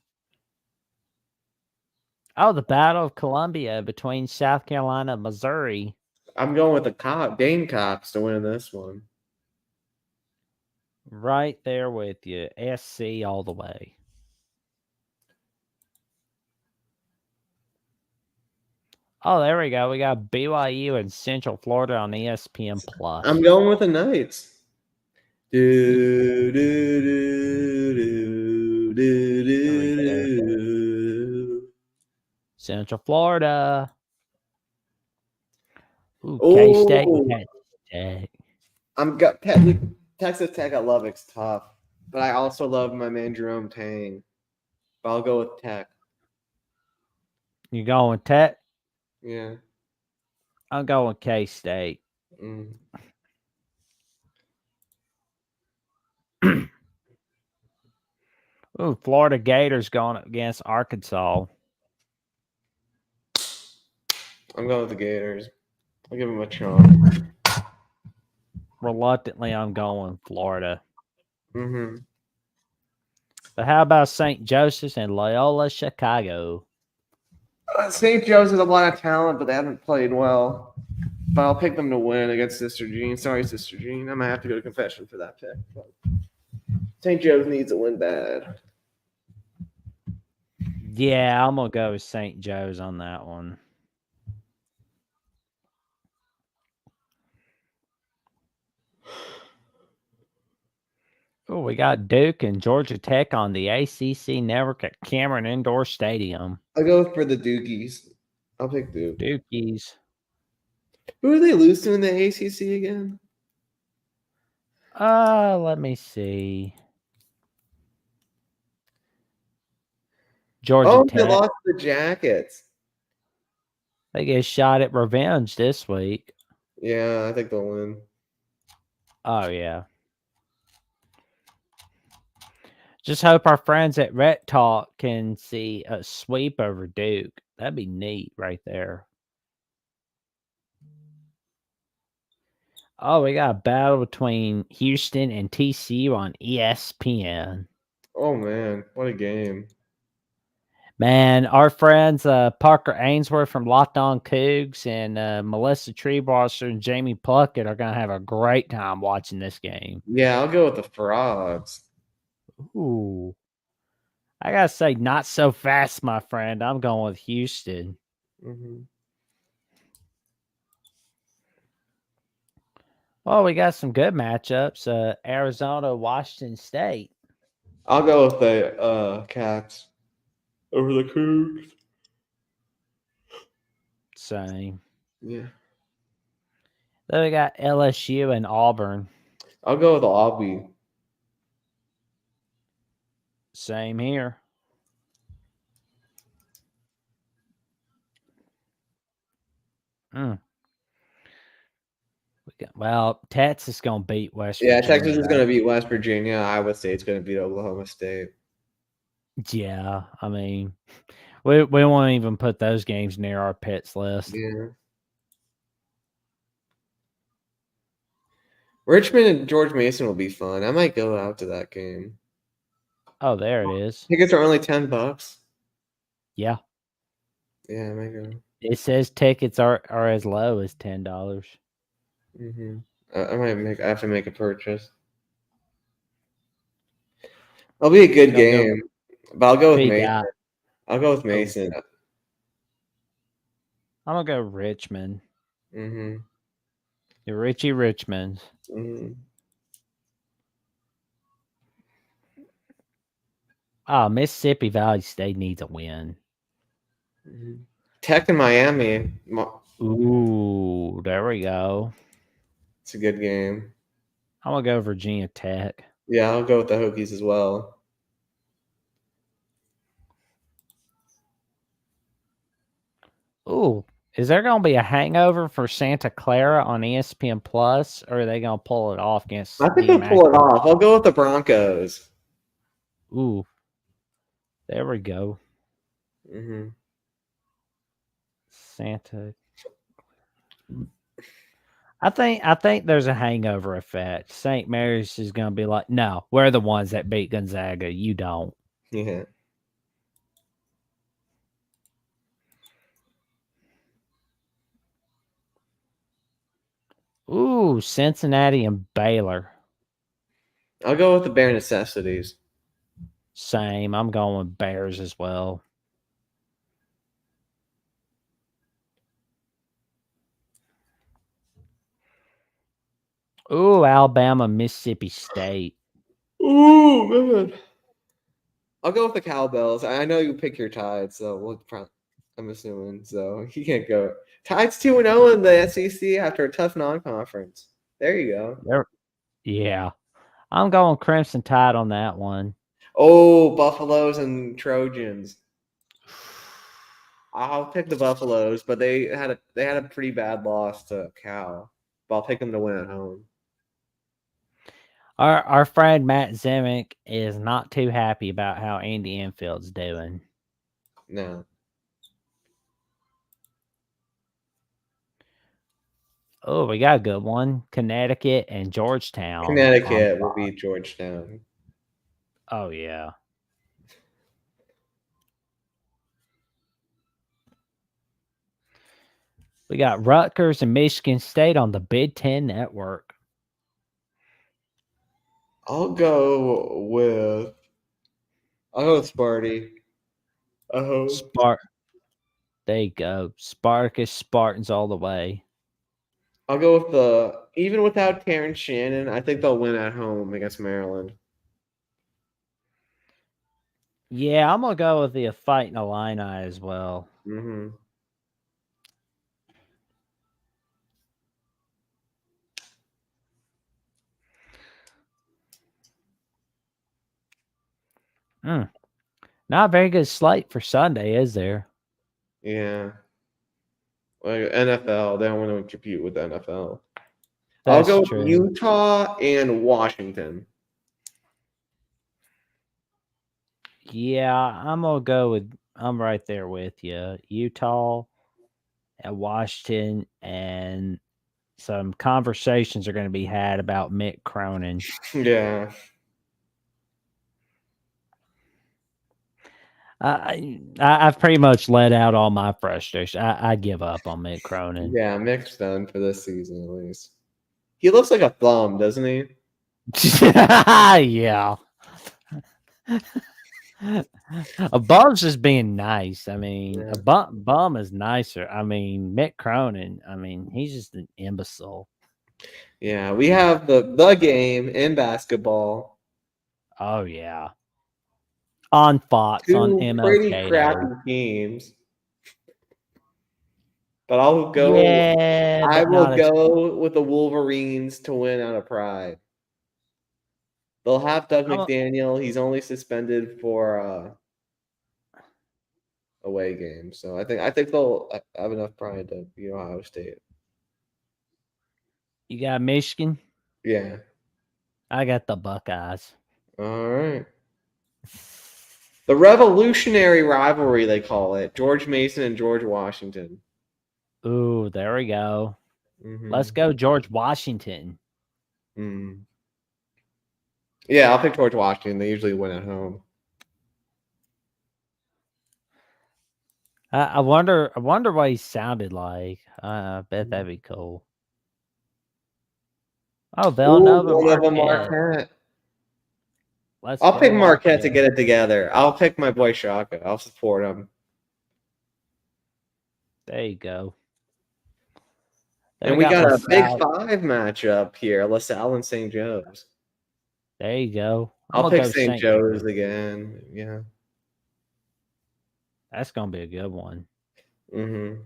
Oh, the Battle of Columbia between South Carolina and Missouri.
I'm going with the Gamecocks to win this one.
Right there with you. SC all the way. Oh, there we go. We got BYU and Central Florida on ESPN Plus.
I'm going with the Knights. Do, do, do, do, do, do, do.
Central Florida. Ooh, K-State and Texas Tech.
I'm got Texas Tech at Lubbock's tough, but I also love my man Jerome Tang. But I'll go with Tech.
You going with Tech?
Yeah.
I'm going K-State. Ooh, Florida Gators going against Arkansas.
I'm going with the Gators. I'll give them a chance.
Reluctantly, I'm going Florida.
Mm-hmm.
But how about St. Joseph's and Loyola Chicago?
St. Joe's has a lot of talent, but they haven't played well. But I'll pick them to win against Sister Jean. Sorry, Sister Jean. I might have to go to confession for that pick. But St. Joe's needs a win bad.
Yeah, I'm going to go with St. Joe's on that one. Oh, we got Duke and Georgia Tech on the ACC network at Cameron Indoor Stadium.
I'll go for the Dukies. I'll pick Duke.
Dukies.
Who do they lose to in the ACC again?
Let me see. Georgia Tech.
They lost the Jackets.
They get shot at revenge this week.
Yeah, I think they'll win.
Oh, yeah. Just hope our friends at Ret Talk can see a sweep over Duke. That'd be neat right there. Oh, we got a battle between Houston and TCU on ESPN.
Oh, man. What a game.
Man, our friends Parker Ainsworth from Locked On Cougs and Melissa Treebosser and Jamie Pluckett are going to have a great time watching this game.
Yeah, I'll go with the Frogs.
Ooh. I got to say, not so fast, my friend. I'm going with Houston.
Mm-hmm.
Well, we got some good matchups. Arizona, Washington State.
I'll go with the Cats over the Cougs.
Same.
Yeah.
Then we got LSU and Auburn.
I'll go with Aubie.
Same here. Well, Texas is going to beat West
Yeah,
Virginia.
Texas is going to beat West Virginia. Iowa State's going to beat Oklahoma State.
Yeah, I mean, we won't even put those games near our pits list.
Yeah. Richmond and George Mason will be fun. I might go out to that game.
Oh, there it is.
Tickets are only $10.
Yeah.
Yeah, I might go.
It says tickets are as low as $10.
Mm-hmm. I have to make a purchase. It'll be a good game, but I'll go with Mason. I'll go with Mason.
I'm gonna go Richmond.
Mm-hmm.
Richie Richmond.
Mm-hmm.
Oh, Mississippi Valley State needs a win.
Mm-hmm. Tech and Miami.
Ooh, there we go.
It's a good game.
I'm gonna go Virginia Tech.
Yeah, I'll go with the Hokies as well.
Ooh, is there gonna be a hangover for Santa Clara on ESPN Plus, or are they gonna pull it off against?
I think they'll pull it off. I'll go with the Broncos.
Ooh, there we go.
Mm-hmm.
Santa. I think there's a hangover effect. St. Mary's is gonna be like, no, we're the ones that beat Gonzaga. You don't.
Yeah.
Ooh, Cincinnati and Baylor.
I'll go with the bare necessities.
Same. I'm going with Bears as well. Ooh, Alabama, Mississippi State.
Ooh, man. I'll go with the Cowbells. I know you pick your Tide, so we'll probably, I'm assuming. So you can't go. Tide's 2-0 in the SEC after a tough non-conference. There you go.
Yeah. I'm going Crimson Tide on that one.
Oh, Buffaloes and Trojans. I'll pick the Buffaloes, but they had a pretty bad loss to Cal. But I'll pick them to win at home.
Our friend Matt Zimick is not too happy about how Andy Enfield's doing.
No.
Oh, we got a good one. Connecticut and Georgetown.
Connecticut will beat Georgetown.
Oh, yeah. We got Rutgers and Michigan State on the Big Ten Network.
I'll go with Sparty.
There you go. Spartacus Spartans all the way.
I'll go with even without Terrence Shannon, I think they'll win at home against Maryland.
Yeah, I'm going to go with the Fighting Illini as well.
Mm-hmm.
Not a very good slate for Sunday, is there?
Yeah. Like NFL, they don't want to compete with the NFL.
That's
I'll go
true.
with Utah and Washington.
Yeah, I'm right there with you. Utah and Washington, and some conversations are going to be had about Mick Cronin.
Yeah.
I've pretty much let out all my frustration. I give up on Mick Cronin.
Yeah, Mick's done for this season at least. He looks like a thumb, doesn't he?
Yeah. A bum's just being nice. I mean,
Yeah.
a bum is nicer. I mean, Mick Cronin, I mean, he's just an imbecile.
Yeah, we have the game in basketball.
Oh, yeah. On Fox, on MLK.
Pretty crappy teams. But I'll go.
Yeah,
I will go with the Wolverines to win out of pride. They'll have Doug
I'm a-
McDaniel. He's only suspended for away games, so I think they'll have enough pride to beat Ohio State.
You got Michigan.
Yeah.
I got the Buckeyes.
All right. The revolutionary rivalry, they call it. George Mason and George Washington.
Ooh, there we go.
Mm-hmm.
Let's go, George Washington.
Mm. Yeah, I'll pick George Washington. They usually win at home.
I wonder what he sounded like. I bet that'd be cool. Oh, Villanova.
One of them,
Marquette.
Marquette.
I'll
pick Marquette to get it together. I'll pick my boy Shaka. I'll support him.
There you go.
And we got a Big Five matchup here: LaSalle and St. Joe's.
There you go.
I'll pick St. Joe's again. Yeah.
That's going to be a good one.
Mm-hmm.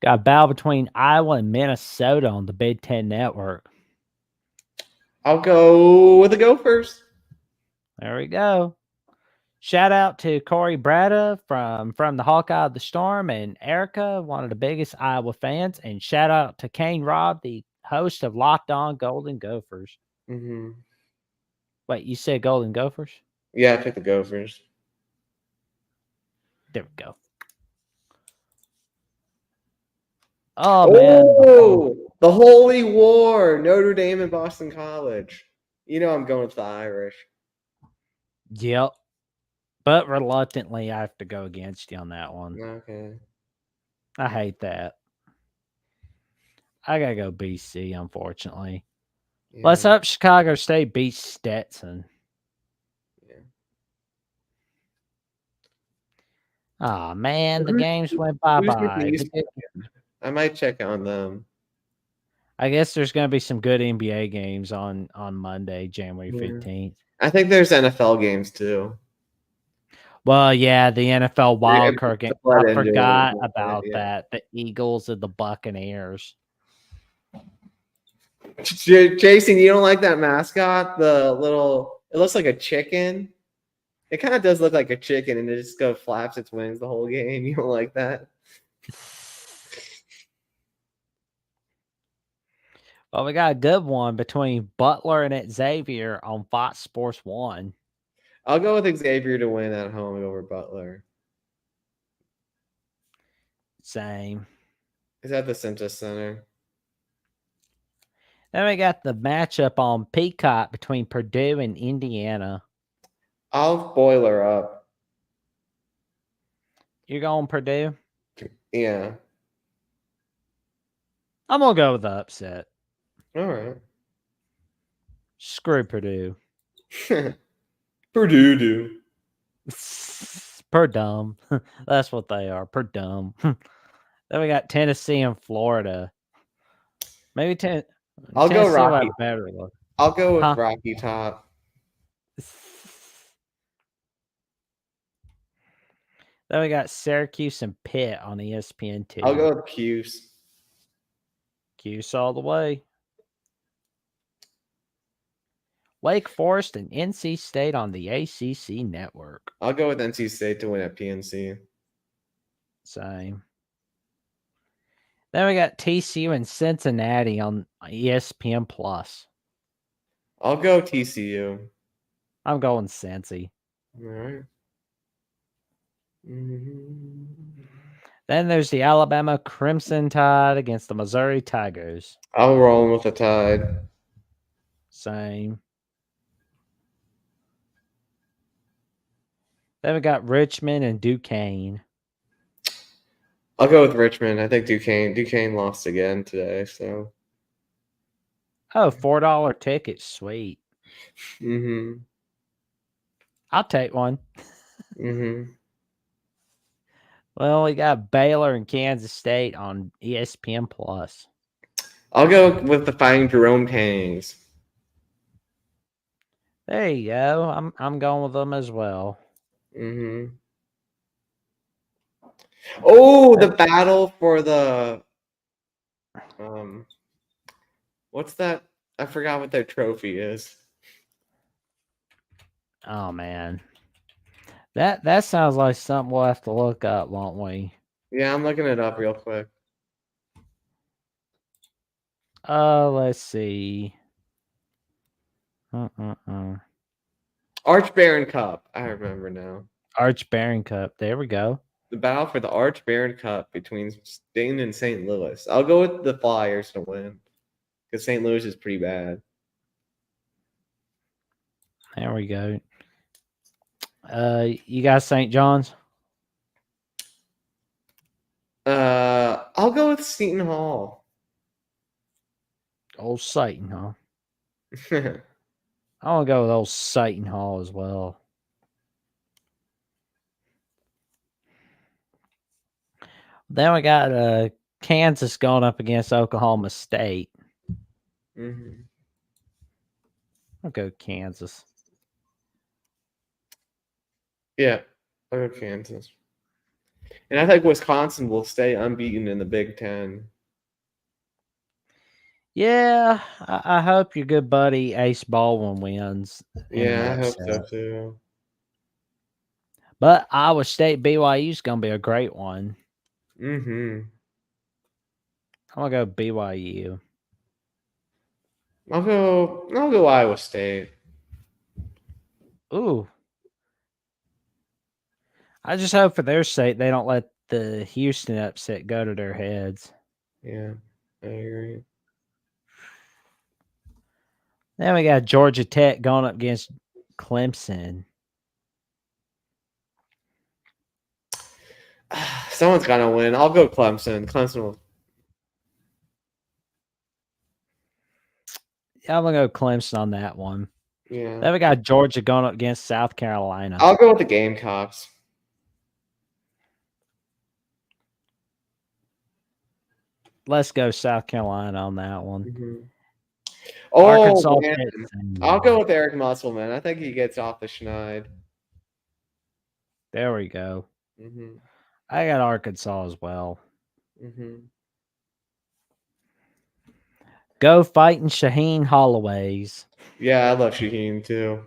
Got a battle between Iowa and Minnesota on the Big Ten Network.
I'll go with the Gophers.
There we go. Shout out to Corey Brada from the Hawkeye of the Storm and Erica, one of the biggest Iowa fans. And shout out to Kane Robb, the host of Locked On Golden Gophers.
Mm-hmm.
Wait, you said Golden Gophers?
Yeah, I picked the Gophers.
There we go. Oh, man.
The Holy War, Notre Dame and Boston College. You know I'm going with the Irish.
Yep. But reluctantly, I have to go against you on that one.
Okay.
I hate that. I got to go BC, unfortunately. Yeah. Let's hope Chicago State beats Stetson.
Yeah.
Oh, man, the games went bye-bye.
I might check on them.
I guess there's going to be some good NBA games on Monday, January 15th.
I think there's NFL games too.
Well, yeah, the NFL wildcard game. I forgot about that. The Eagles and the Buccaneers.
Jason, you don't like that mascot? It looks like a chicken. It kind of does look like a chicken, and it just flaps its wings the whole game. You don't like that?
Well, we got a good one between Butler and Xavier on Fox Sports 1.
I'll go with Xavier to win at home over Butler.
Same.
Is that the Cintas Center?
Then we got the matchup on Peacock between Purdue and Indiana.
I'll boiler up.
You're going Purdue?
Yeah.
I'm going to go with the upset.
All right.
Screw Purdue.
Purdue do.
Per dumb. That's what they are. Per dumb. Then we got Tennessee and Florida. Maybe
I'll
Tennessee
go Rocky.
Better look.
I'll go with Rocky Top.
Then we got Syracuse and Pitt on ESPN2.
I'll go with Cuse.
Cuse all the way. Wake Forest and NC State on the ACC network.
I'll go with NC State to win at PNC.
Same. Then we got TCU and Cincinnati on ESPN Plus.
I'll go TCU.
I'm going Cincy.
All right. Mm-hmm.
Then there's the Alabama Crimson Tide against the Missouri Tigers.
I'll roll with the Tide.
Same. Then we got Richmond and Duquesne.
I'll go with Richmond. I think Duquesne lost again today, so.
Oh, $4 ticket. Sweet.
Mm-hmm.
I'll take one.
Mm-hmm.
Well, we got Baylor and Kansas State on ESPN Plus.
I'll go with the Fighting Jerome Tangs.
There you go. I'm going with them as well.
Mm-hmm. Oh, the battle for the What's that? I forgot what their trophy is.
Oh man. That sounds like something we'll have to look up, won't we?
Yeah, I'm looking it up real quick.
Let's see.
Arch Baron Cup. I remember now.
Arch Baron Cup. There we go.
The battle for the Arch Baron Cup between Dayton and St. Louis. I'll go with the Flyers to win because St. Louis is pretty bad.
There we go. You got St. John's?
I'll go with Seton Hall.
Old Satan, huh? I want to go with old Satan Hall as well. Then we got Kansas going up against Oklahoma State. I'll go Kansas.
Yeah, I'll go Kansas. And I think Wisconsin will stay unbeaten in the Big Ten.
Yeah, I hope your good buddy Ace Baldwin wins.
Yeah, I hope so too.
But Iowa State BYU is going to be a great one.
I'm
gonna go BYU.
I'll go Iowa State.
Ooh. I just hope for their sake they don't let the Houston upset go to their heads.
Yeah, I agree.
Then we got Georgia Tech going up against Clemson.
Someone's gonna win. I'll go Clemson. Clemson will.
Yeah, I'm gonna go Clemson on that one.
Yeah.
Then we got Georgia going up against South Carolina.
I'll go with the Gamecocks.
Let's go South Carolina on that one.
Oh,
Arkansas.
I'll go with Eric Musselman. I think he gets off the schneid.
There we go. I got Arkansas as well. Go fighting Shaheen Holloways.
Yeah, I love Shaheen too.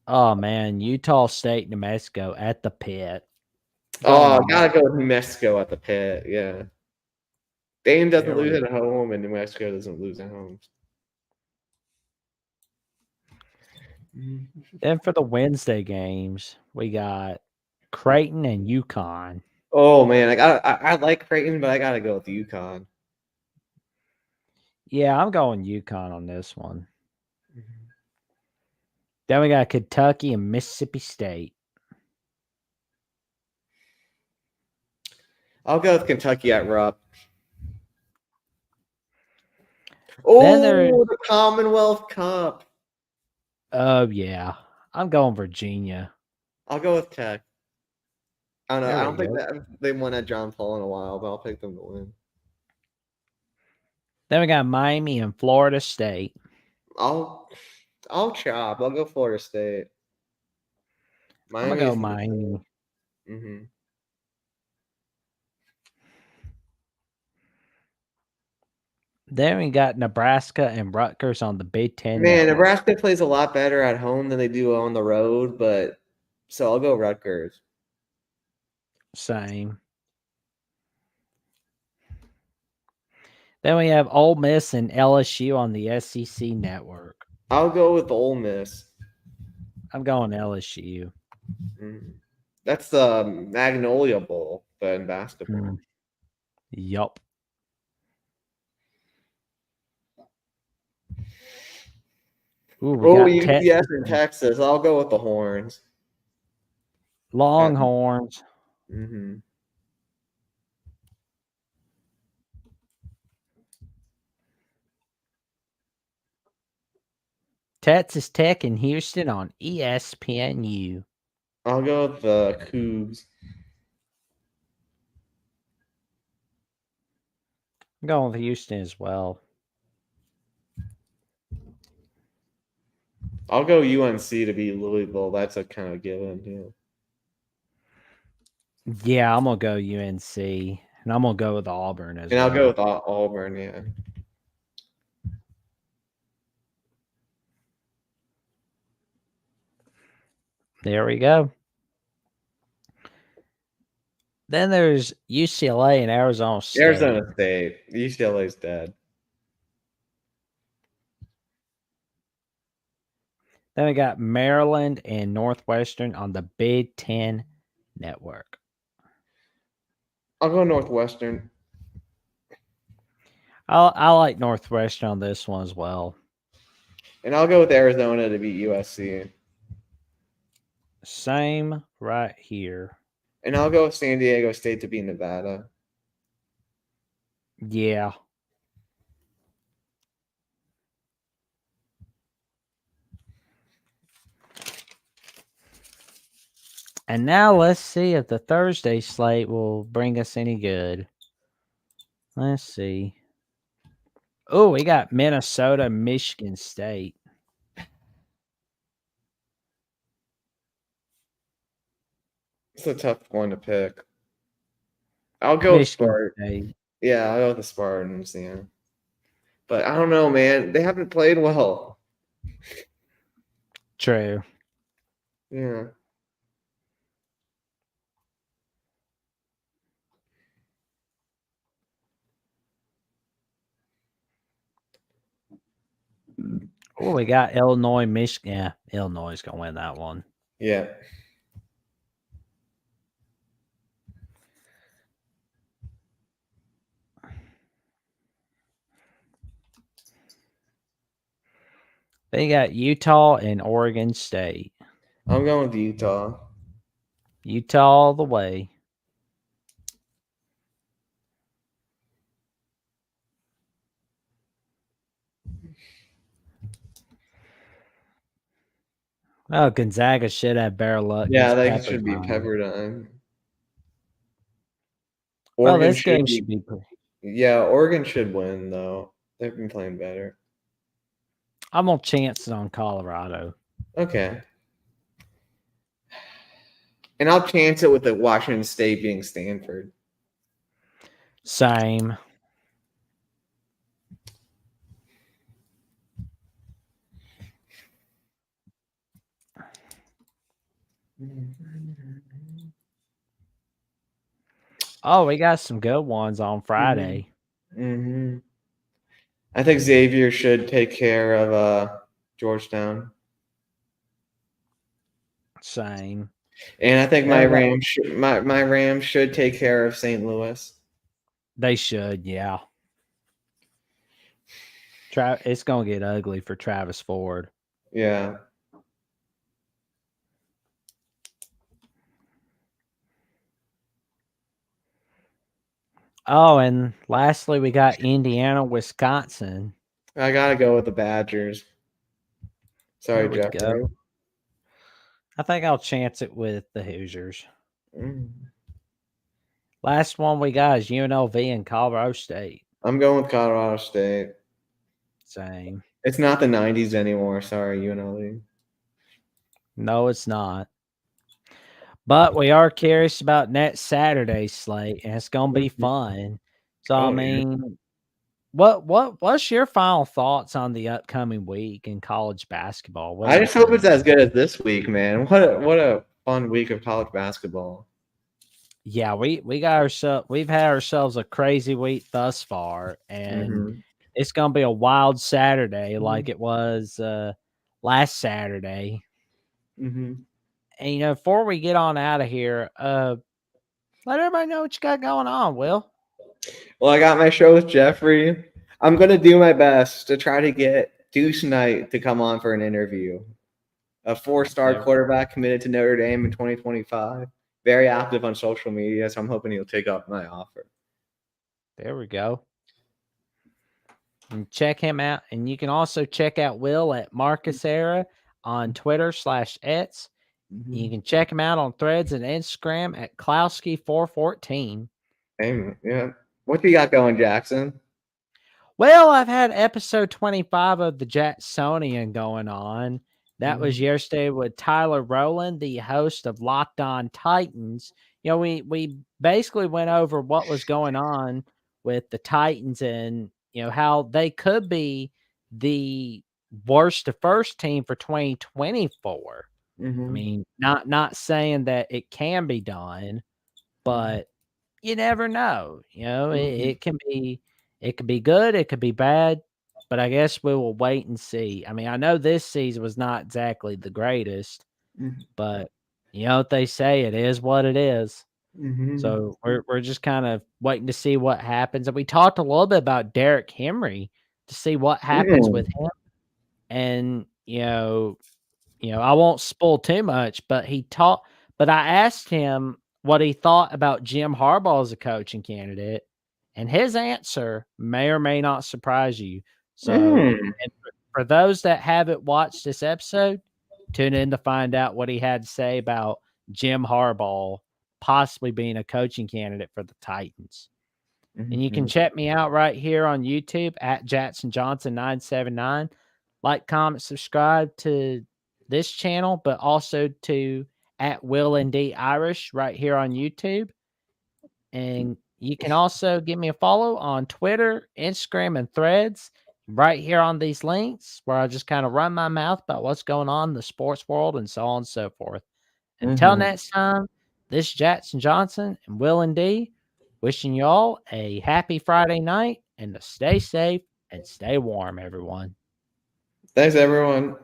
Oh man, Utah State, New Mexico at the Pit.
Oh, gotta go with New Mexico at the Pit. Yeah. Dayton doesn't lose at home, and New Mexico doesn't lose at home.
Then for the Wednesday games, we got Creighton and UConn.
Oh man, I like Creighton, but I gotta go with the UConn.
Yeah, I'm going UConn on this one. Then we got Kentucky and Mississippi State.
I'll go with Kentucky at Rupp. Oh, the Commonwealth Cup.
Oh, yeah. I'm going Virginia.
I'll go with Tech. I don't know. I don't think that they won at John Paul in a while, but I'll pick them to win.
Then we got Miami and Florida State.
I'll chop. I'll go Florida State.
I'm going to go Miami. Then we got Nebraska and Rutgers on the Big Ten.
Man, Nebraska plays a lot better at home than they do on the road, but so I'll go Rutgers.
Same. Then we have Ole Miss and LSU on the SEC network.
I'll go with Ole Miss.
I'm going LSU.
That's the Magnolia Bowl, but in basketball.
Yup.
UTS in Texas. I'll go with the Horns.
Longhorns. Texas Tech and Houston on ESPNU.
I'll go with the Cougs.
I'm going with Houston as well.
I'll go UNC to beat Louisville. That's a kind of given, too.
Yeah, I'm going to go UNC. And I'm gonna go with Auburn as
And
well.
I'll go with Auburn. Yeah.
There we go. Then there's UCLA and Arizona State.
Arizona State. UCLA's dead.
Then we got Maryland and Northwestern on the Big Ten Network.
I'll go Northwestern.
I like Northwestern on this one as well.
And I'll go with Arizona to beat USC.
Same right here.
And I'll go with San Diego State to beat Nevada.
Yeah. And now let's see if the Thursday slate will bring us any good. Let's see. Oh, we got Minnesota, Michigan State.
It's a tough one to pick. I'll go with
Michigan
Spartans.
State.
Yeah, I'll go with the Spartans. Yeah. But I don't know, man. They haven't played well.
True.
Yeah.
Oh, we got Illinois, Michigan. Yeah, Illinois is gonna win that one.
Yeah.
They got Utah and Oregon State.
I'm going with Utah.
Utah all the way. Oh, Gonzaga should have better luck.
Yeah,
against
they should be
Pepperdine.
Pepperdine.
Well,
Oregon
this game should be pretty.
Yeah, Oregon should win though. They've been playing better.
I'm gonna chance it on Colorado.
Okay. And I'll chance it with the Washington State being Stanford.
Same. Oh, we got some good ones on Friday.
Mm-hmm. I think Xavier should take care of Georgetown.
Same.
And I think my Rams should take care of St. Louis.
They should, yeah. It's gonna get ugly for Travis Ford.
Yeah.
Oh, and lastly, we got Indiana, Wisconsin.
I gotta go with the Badgers. Sorry, Jeffrey.
Go. I think I'll chance it with the Hoosiers. Last one we got is UNLV and Colorado State.
I'm going with Colorado State.
Same.
It's not the 90s anymore. Sorry, UNLV.
No, it's not. But we are curious about next Saturday's slate, and it's gonna be fun. So I mean, what's your final thoughts on the upcoming week in college basketball?
I just hope it's as good as this week, man. What a fun week of college basketball.
Yeah, we've had ourselves a crazy week thus far, and it's gonna be a wild Saturday like it was last Saturday. And before we get on out of here, let everybody know what you got going on, Will.
Well, I got my show with Jeffrey. I'm gonna do my best to try to get Deuce Knight to come on for an interview. A 4-star quarterback committed to Notre Dame in 2025. Very active on social media, so I'm hoping he'll take up my offer.
There we go. And check him out. And you can also check out Will at Marcus Era on Twitter /X. You can check him out on Threads and Instagram at Klowski414.
Yeah. What you got going, Jackson?
Well, I've had episode 25 of the Jacksonian going on. That was yesterday with Tyler Rowland, the host of Locked On Titans. we basically went over what was going on with the Titans and how they could be the worst to first team for 2024. I
Mhm.
mean, not saying that it can be done, but you never know.
Mhm.
It could be good, it could be bad, but I guess we will wait and see. I mean, I know this season was not exactly the greatest,
Mhm.
but you know what they say, it is what it is.
Mhm.
So we're just kind of waiting to see what happens. And we talked a little bit about Derrick Henry to see what happens with
Mm.
him. And I won't spoil too much, but I asked him what he thought about Jim Harbaugh as a coaching candidate, and his answer may or may not surprise you. So,
Mm.
and for those that haven't watched this episode, tune in to find out what he had to say about Jim Harbaugh possibly being a coaching candidate for the Titans. And you can
Mhm.
check me out right here on YouTube at Jackson Johnson 979. Like, comment, subscribe to this channel, but also to at Will and D Irish right here on YouTube. And you can also give me a follow on Twitter, Instagram, and Threads right here on these links where I just kind of run my mouth about what's going on in the sports world and so on and so forth. Until
Mhm.
next time, this is Jackson Johnson and Will and D wishing y'all a happy Friday night and to stay safe and stay warm, everyone.
Thanks, everyone.